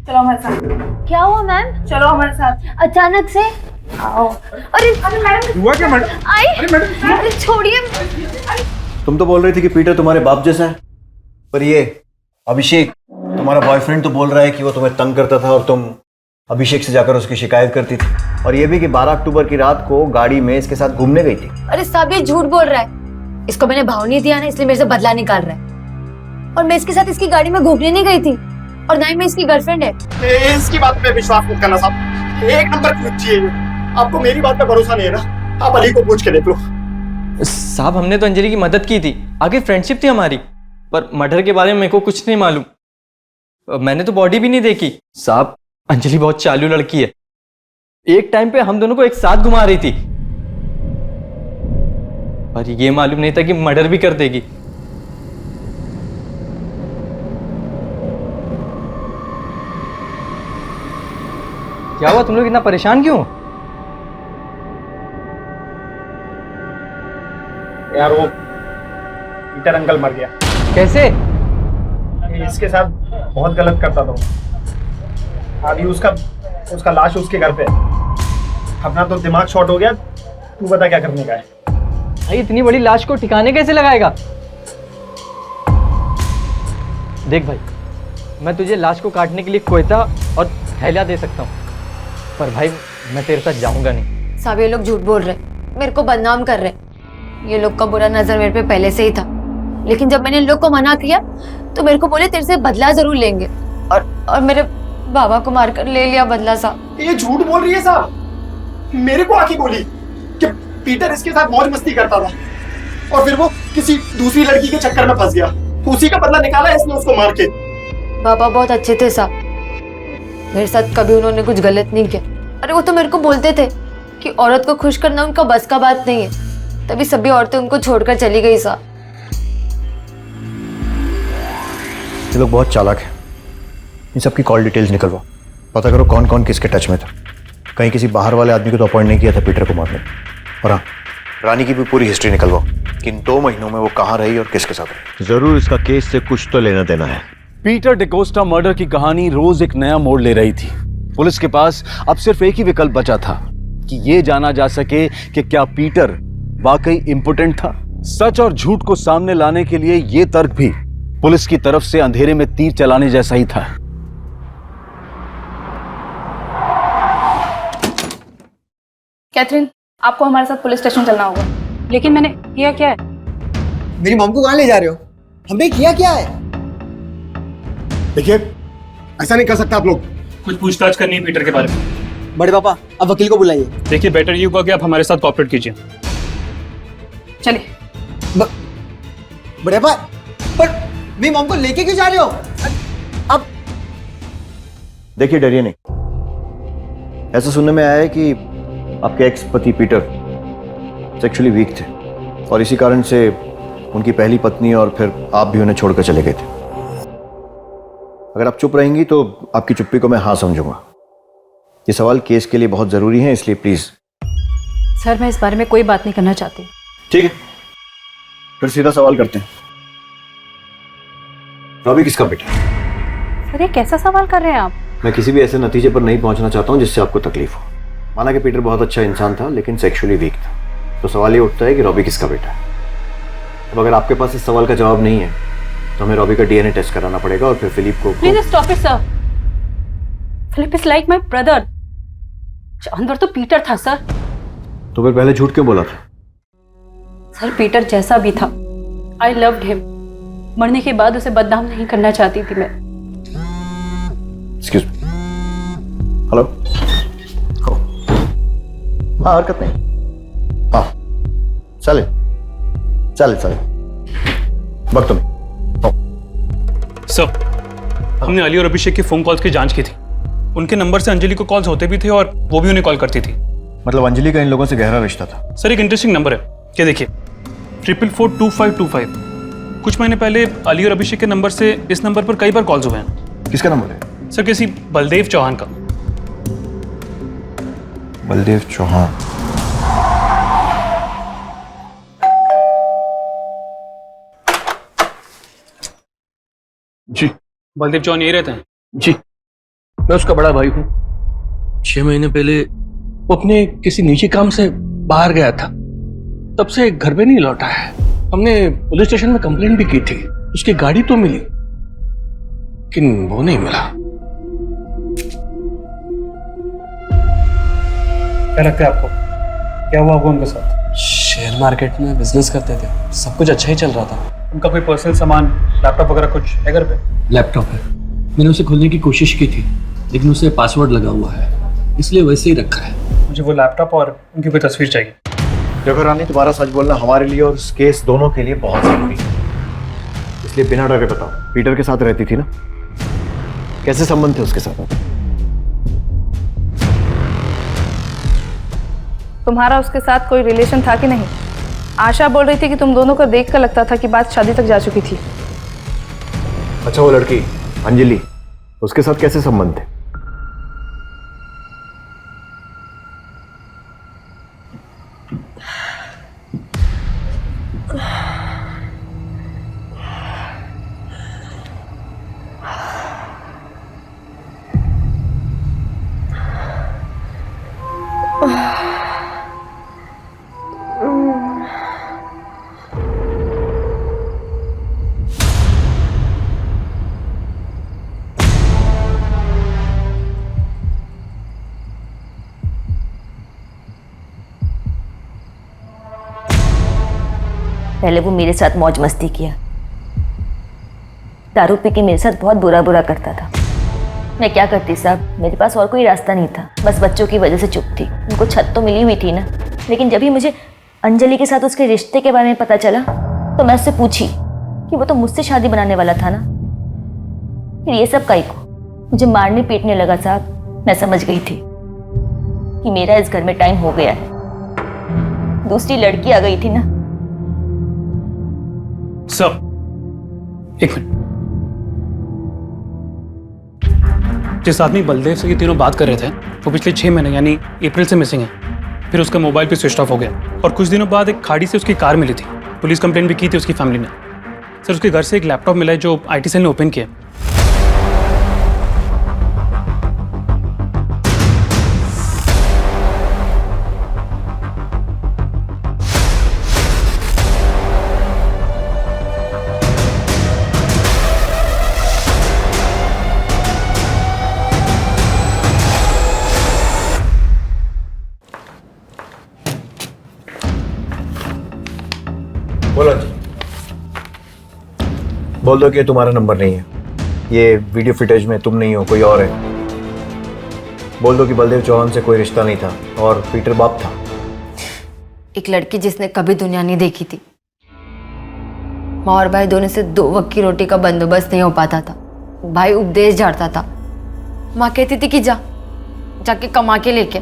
चलो हमारे साथ। क्या हुआ मैम? चलो हमारे साथ। अचानक से आओ। अरे मैडम हुआ क्या मैडम? आई, अरे छोड़िए। तुम तो बोल रही थी कि पीटर तुम्हारे बाप जैसा है, पर ये अभिषेक तुम्हारा बॉयफ्रेंड तो बोल रहा है कि वो तुम्हें तंग करता था और तुम अभिषेक से जाकर उसकी शिकायत करती थी। और ये भी कि 12 अक्टूबर की रात को गाड़ी में इसके साथ घूमने गई थी। अरे सब ये झूठ बोल रहा है। इसको मैंने भाव नहीं दिया ना, इसलिए मेरे से बदला निकाल रहा है। और मैं इसके साथ इसकी गाड़ी में घूमने नहीं गई थी, और ना ही मैं इसकी गर्लफ्रेंड है। इसकी बात पे विश्वास मत करना साहब, एक नंबर की बच्ची है ये। आपको मेरी बात पे भरोसा नहीं है ना, आप अली को पूछ के देख लो। साहब हमने तो अंजलि की मदद की थी, आगे फ्रेंडशिप थी हमारी, पर मर्डर के बारे में मेरे को कुछ नहीं मालूम। मैंने तो बॉडी भी नहीं देखी। साहब अंजलि बहुत चालू लड़की है, एक टाइम पे हम दोनों को एक साथ घुमा रही थी, पर ये मालूम नहीं था कि मर्डर भी कर देगी। क्या हुआ, तुम लोग इतना परेशान क्यों? यार वो पीटर अंकल मर गया। कैसे? इसके साथ बहुत गलत करता था। अभी उसका लाश उसके घर पे है। अपना तो दिमाग शॉर्ट हो गया, तू बता क्या करने का है? भाई इतनी बड़ी लाश को ठिकाने कैसे लगाएगा? देख भाई, मैं तुझे लाश को काटने के लिए कोयता और थैलिया दे सकता हूँ, पर भाई मैं तेरे साथ जाऊंगा नहीं। सब ये लोग झूठ बोल रहे, मेरे को बदनाम कर रहे। ये लोग का बुरा नजर मेरे पे पहले से ही था, लेकिन जब मैंने इन लोग को मना किया तो मेरे को बोले तेरे से बदला जरूर लेंगे, और मेरे बाबा को मारकर ले लिया बदला। साहब ये झूठ बोल रही है साहब। मेरे को आके बोली कि पीटर इसके साथ मौज मस्ती करता था, और फिर वो किसी दूसरी लड़की के चक्कर में फंस गया, उसी का बदला निकाला इसने उसको मार के। बाबा बहुत अच्छे थे साहब, मेरे साथ कभी उन्होंने कुछ गलत नहीं किया। अरे वो तो मेरे को बोलते थे कि औरत को खुश करना उनका बस का बात नहीं है, तभी सभी औरतें उनको छोड़कर चली गई। साहब ये लोग बहुत चालाक हैं, इन सबकी कॉल डिटेल्स निकलवाओ, पता करो कौन कौन किसके टच में था। कहीं किसी बाहर वाले आदमी को तो अपॉइंट नहीं किया था पीटर को मारने। और हाँ, रानी की भी पूरी हिस्ट्री निकलवाओ कि इन 2 महीनों में वो कहाँ रही और किसके साथ रही। जरूर इसका केस से कुछ तो लेना देना है। पीटर डिकोस्टा मर्डर की कहानी रोज एक नया मोड़ ले रही थी। पुलिस के पास अब सिर्फ एक ही विकल्प बचा था कि ये जाना जा सके कि क्या पीटर वाकई इम्पोर्टेंट था। सच और झूठ को सामने लाने के लिए ये तर्क भी पुलिस की तरफ से अंधेरे में तीर चलाने जैसा ही था। कैथरीन, आपको हमारे साथ पुलिस स्टेशन चलना होगा। लेकिन मैंने किया क्या है? मेरी मॉम को कहाँ ले जा रहे हो? हमने किया क्या है? देखिए, ऐसा नहीं कर सकता आप लोग। कुछ पूछताछ करनी है पीटर के बारे में। बड़े पापा, अब वकील को बुलाइए। देखिए बेटर ये होगा कि आप हमारे साथ कोऑपरेट कीजिए। चलिए। बड़े पापा, पर मेरी मॉम को लेके क्यों जा रहे हो? अब देखिए डरिए नहीं, ऐसा सुनने में आया है कि आपके एक्स पति पीटर सेक्सुअली वीक थे, और इसी कारण से उनकी पहली पत्नी और फिर आप भी उन्हें छोड़कर चले गए थे। अगर आप चुप रहेंगी तो आपकी चुप्पी को मैं हाँ समझूंगा। ये सवाल केस के लिए बहुत जरूरी है, इसलिए प्लीज। सर मैं इस बारे में कोई बात नहीं करना चाहती। ठीक है, फिर सीधा सवाल करते हैं। रॉबी किसका बेटा? सर ये कैसा सवाल कर रहे हैं आप? मैं किसी भी ऐसे नतीजे पर नहीं पहुंचना चाहता हूं जिससे आपको तकलीफ हो। माना कि पीटर बहुत अच्छा इंसान था लेकिन सेक्सुअली वीक था, तो सवाल ये उठता है कि रॉबी किसका बेटा है। अब अगर आपके पास इस सवाल का जवाब नहीं है तो हमें रॉबी का डीएनए टेस्ट कराना पड़ेगा, और फिर फिलिप को। Please stop it sir. Philip is like my brother. जानवर तो पीटर था सर। तो फिर पहले झूठ क्यों बोला था? सर पीटर जैसा भी था, आई लव्ड हिम। मरने के बाद उसे बदनाम नहीं करना चाहती थी मैं। Excuse me. हेलो। हाँ हरकत नहीं। हाँ चले चले चले वक्त में। सर हमने अली और अभिषेक के फोन कॉल्स की जांच की थी। उनके नंबर से अंजलि को कॉल्स होते भी थे और वो भी उन्हें कॉल करती थी। मतलब अंजलि का इन लोगों से गहरा रिश्ता था? सर एक इंटरेस्टिंग नंबर है, क्या देखिए 442525। कुछ महीने पहले अली और अभिषेक के नंबर से इस नंबर पर कई बार कॉल्स हुए हैं। किसका नंबर है? सर किसी बलदेव चौहान का। बलदेव चौहान? जी बलदेव चौहान यही रहते हैं? जी मैं उसका बड़ा भाई हूँ। 6 महीने पहले वो अपने किसी निजी काम से बाहर गया था, तब से घर पे नहीं लौटा है। हमने पुलिस स्टेशन में कंप्लेंट भी की थी, उसकी गाड़ी तो मिली लेकिन वो नहीं मिला। क्या लगता है आपको क्या हुआ होगा उनके साथ? शेयर मार्केट में बिजनेस करते थे, सब कुछ अच्छा ही चल रहा था। उनका कोई पर्सनल सामान, लैपटॉप वगैरह कुछ है घर पे? लैपटॉप है, मैंने उसे खोलने की कोशिश की थी लेकिन उसे पासवर्ड लगा हुआ है, इसलिए वैसे ही रखा है। मुझे वो लैपटॉप और उनकी कोई तस्वीर चाहिए। देखो रानी, तुम्हारा सच बोलना हमारे लिए और इस केस दोनों के लिए बहुत जरूरी है, इसलिए बिना डरे बताओ, पीटर के साथ रहती थी ना? कैसे संबंध थे उसके साथ? तुम्हारा उसके साथ कोई रिलेशन था कि नहीं? आशा बोल रही थी कि तुम दोनों को देखकर लगता था कि बात शादी तक जा चुकी थी। अच्छा, वो लड़की अंजलि, उसके साथ कैसे संबंध थे? पहले वो मेरे साथ मौज मस्ती किया, दारू पी के मेरे साथ बहुत बुरा करता था। मैं क्या करती साहब, मेरे पास और कोई रास्ता नहीं था, बस बच्चों की वजह से चुप थी। उनको छत तो मिली हुई थी ना, लेकिन जब ही मुझे अंजलि के साथ उसके रिश्ते के बारे में पता चला तो मैं उससे पूछी कि वो तो मुझसे शादी बनाने वाला था ना, फिर ये सब काई को? मुझे मारने पीटने लगा साहब। मैं समझ गई थी कि मेरा इस घर में टाइम हो गया है। दूसरी लड़की आ गई थी ना। सर, एक मिनट। जिस आदमी बलदेव से ये तीनों बात कर रहे थे वो पिछले 6 महीने यानी अप्रैल से मिसिंग है। फिर उसका मोबाइल पे स्विच ऑफ हो गया और कुछ दिनों बाद एक खाड़ी से उसकी कार मिली थी। पुलिस कंप्लेंट भी की थी उसकी फैमिली ने। सर, उसके घर से एक लैपटॉप मिला है जो IT सेल ने ओपन किया। बोलो जी। बोल दो कि तुम्हारा नंबर नहीं है, ये वीडियो फुटेज में तुम नहीं हो, कोई और है। बोल दो कि बलदेव चौहान से कोई रिश्ता नहीं था और पीटर बाप था। एक लड़की जिसने कभी दुनिया नहीं देखी थी। माँ और भाई दोनों से 2 वक्त की रोटी का बंदोबस्त नहीं हो पाता था। भाई उपदेश झाड़ता था, माँ कहती थी कि जाके कमा के लेके।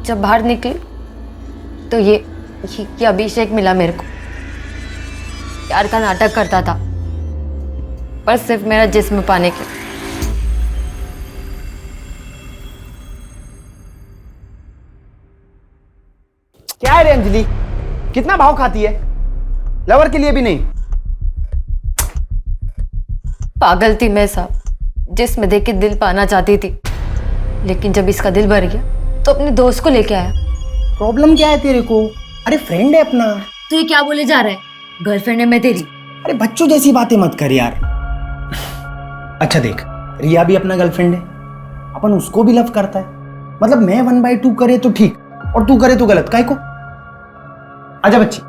जब बाहर निकली तो ये अभिषेक मिला मेरे को। प्यार का नाटक करता था, पर सिर्फ मेरा जिस्म पाने के। क्या है रे अंजलि, कितना भाव खाती है? लवर के लिए भी नहीं। पागल थी मैं साहब, जिस्म देख के दिल पाना चाहती थी, लेकिन जब इसका दिल भर गया तो अपने दोस्त को लेके आया। प्रॉब्लम क्या है तेरे को? अरे फ्रेंड है अपना। तो ये क्या बोले जा रहा है? गर्लफ्रेंड है मैं तेरी। अरे बच्चों जैसी बातें मत कर यार। अच्छा देख, रिया भी अपना गर्लफ्रेंड है, अपन उसको भी लव करता है। मतलब मैं 1/2 करे तो ठीक और तू करे तो गलत, काहे को? आजा बच्ची।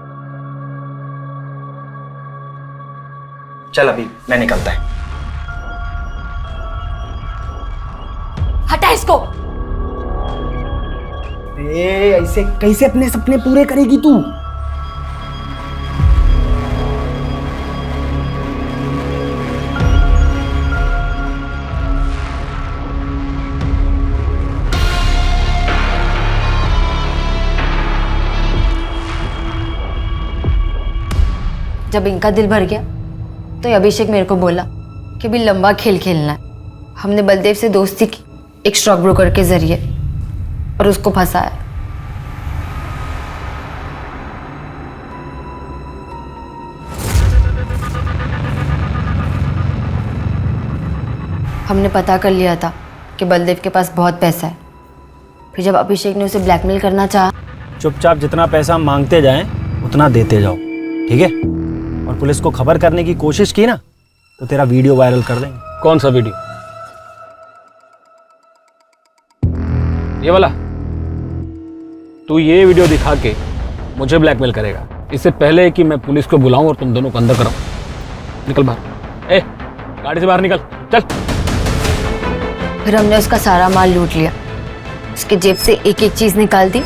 चल अभी मैं निकलता है। हटा इसको। ऐसे कैसे अपने सपने पूरे करेगी तू? जब इनका दिल भर गया तो अभिषेक मेरे को बोला कि भी लंबा खेल खेलना है। हमने बलदेव से दोस्ती की एक स्टॉक ब्रोकर के जरिए और उसको फंसाया। हमने पता कर लिया था कि बलदेव के पास बहुत पैसा है। फिर जब अभिषेक ने उसे ब्लैकमेल करना चाहा, चुपचाप जितना पैसा मांगते जाएं उतना देते जाओ, ठीक है? और पुलिस को खबर करने की कोशिश की ना तो तेरा वीडियो वायरल कर देंगे। कौन सा वीडियो? ये वाला? तू ये वीडियो दिखा के मुझे ब्लैकमेल करेगा, इससे पहले कि मैं पुलिस को बुलाऊं और तुम दोनों को अंदर कराऊं। निकल बाहर। ए, गाड़ी से बाहर निकल, चल। फिर हमने उसका सारा माल लूट लिया, उसके जेब से एक एक चीज निकाल दी।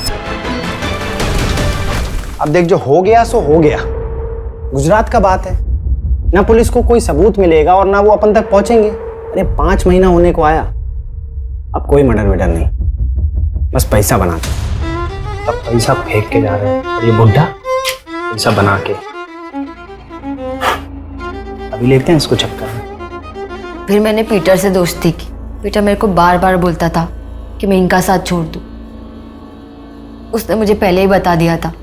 अब देख, जो हो गया सो हो गया। गुजरात का बात है, ना पुलिस को कोई सबूत मिलेगा और ना वो अपन तक पहुंचेंगे। अरे 5 महीना होने को आया, अब कोई मर्डर वर्डर नहीं, बस पैसा बनाते। तब पैसा फेंक के जा रहे हैं और ये बुढ़ा पैसा बना के अभी लेते हैं इसको चक्कर में। फिर मैंने पीटर से दोस्ती की। पीटर मेरे को बार बार बोलता था कि मैं इनका साथ छोड़ दूं। उसने मुझे पहले ही बता दिया था,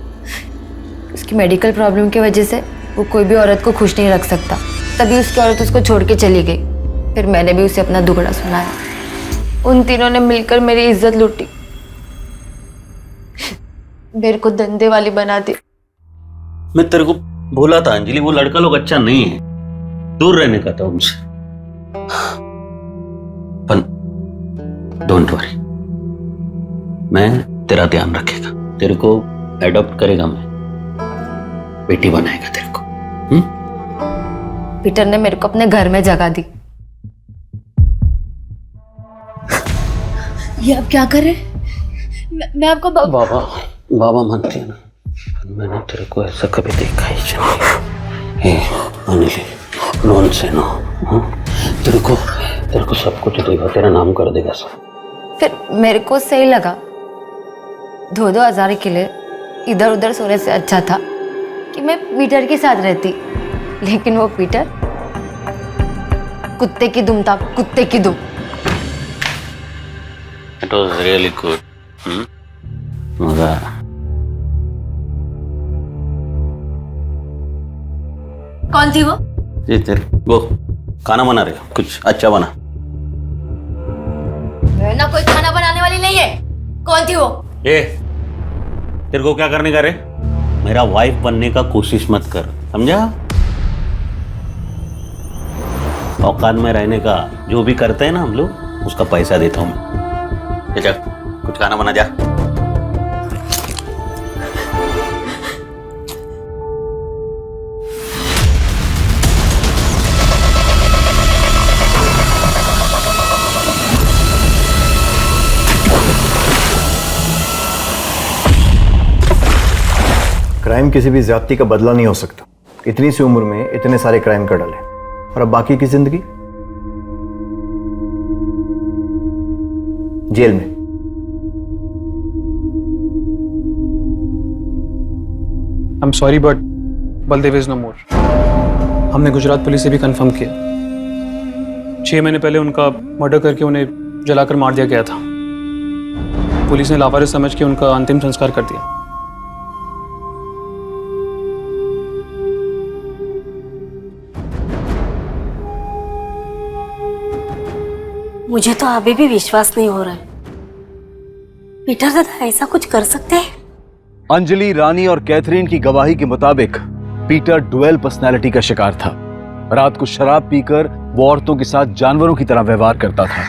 उसकी मेडिकल प्रॉब्लम की वजह से वो कोई भी औरत को खुश नहीं रख सकता, तभी उसकी औरत उसको छोड़ के चली गई। फिर मैंने भी उसे अपना दुखड़ा सुनाया। उन तीनों ने मिलकर मेरी इज्जत लूटी, मेरे को धंधे वाली बना दी। मैं तेरे को बोला था अंजलि, वो लड़का लोग अच्छा नहीं है, दूर रहने का था उनसे। पर डोंट वरी, मैं तेरा ध्यान रखेगा, तेरे को एडॉप्ट करेगा, मैं बेटी बनाएगा तेरे को। पीटर ने मेरे को अपने घर में जगह दी। ये आप क्या कर रहे हैं? मैं आपको बाबा बाबा मानती है ना, मैंने तेरे को ऐसा कभी देखा ही नहीं। अनिल, नॉन से नो, तेरे को सब कुछ देगा, तेरा नाम कर देगा सब। फिर मेरे को सही लगा, 2-2 हज़ार के लिए इधर उधर सोने से अच्छा था कि मैं पीटर के साथ रहती। लेकिन वो पीटर कुत्ते की दुम था, कुत्ते की दुम। It was really good. मजा आया। कौन थी वो? जी तेरे वो खाना बना रहे हो, कुछ अच्छा बना। मैं ना कोई खाना बनाने वाली नहीं है। कौन थी वो? तेरे को क्या करने का रे? मेरा वाइफ बनने का कोशिश मत कर, समझा? औकात में रहने का जो भी करते हैं ना हम लोग, उसका पैसा देता हूँ मैं। चल कुछ खाना बना जा। क्राइम किसी भी ज्यादती का बदला नहीं हो सकता। इतनी सी उम्र में इतने सारे क्राइम कर डाले, और अब बाकी की जिंदगी जेल में। I am sorry but Baldev is no more. हमने गुजरात पुलिस से भी कंफर्म किया, 6 महीने पहले उनका मर्डर करके उन्हें जलाकर मार दिया गया था। पुलिस ने लावारिस समझ के उनका अंतिम संस्कार कर दिया। मुझे तो अभी भी विश्वास नहीं हो रहा है, पीटर दादा ऐसा कुछ कर सकते हैं? अंजलि, रानी और कैथरीन की गवाही के मुताबिक पीटर डुअल पर्सनैलिटी का शिकार था। रात को शराब पीकर वो औरतों के साथ जानवरों की तरह व्यवहार करता था।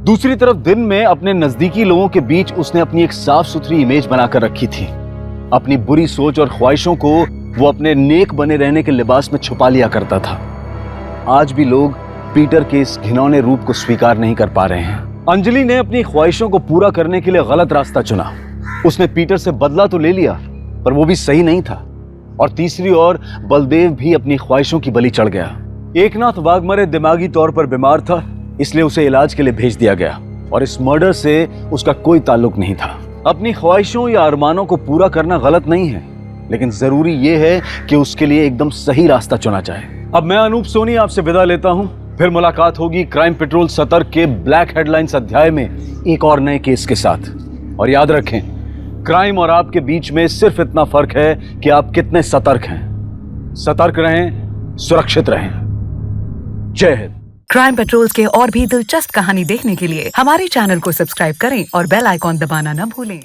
दूसरी तरफ दिन में अपने नजदीकी लोगों के बीच उसने अपनी एक साफ सुथरी इमेज बनाकर रखी थी। अपनी बुरी सोच और ख्वाहिशों को वो अपने नेक बने रहने के लिबास में छुपा लिया करता था। आज भी लोग पीटर के इस घिनौने रूप को स्वीकार नहीं कर पा रहे हैं। अंजलि ने अपनी ख्वाहिशों को पूरा करने के लिए गलत रास्ता चुना। उसने पीटर से बदला तो ले लिया, पर वो भी सही नहीं था। और तीसरी ओर बलदेव भी अपनी ख्वाहिशों की बलि चढ़ गया। एकनाथ वाघमरे दिमागी तौर पर बीमार था, इसलिए उसे इलाज के लिए भेज दिया गया, और इस मर्डर से उसका कोई ताल्लुक नहीं था। अपनी ख्वाहिशों या अरमानों को पूरा करना गलत नहीं है, लेकिन जरूरी यह है कि उसके लिए एकदम सही रास्ता चुना जाए। अब मैं अनूप सोनी आपसे विदा लेता हूं। फिर मुलाकात होगी क्राइम पेट्रोल सतर्क के ब्लैक हेडलाइंस अध्याय में एक और नए केस के साथ। और याद रखें, क्राइम और आपके बीच में सिर्फ इतना फर्क है कि आप कितने सतर्क हैं। सतर्क रहें, सुरक्षित रहें। जय हिंद। क्राइम पेट्रोल्स के और भी दिलचस्प कहानी देखने के लिए हमारे चैनल को सब्सक्राइब करें और बेल आइकॉन दबाना न भूलें।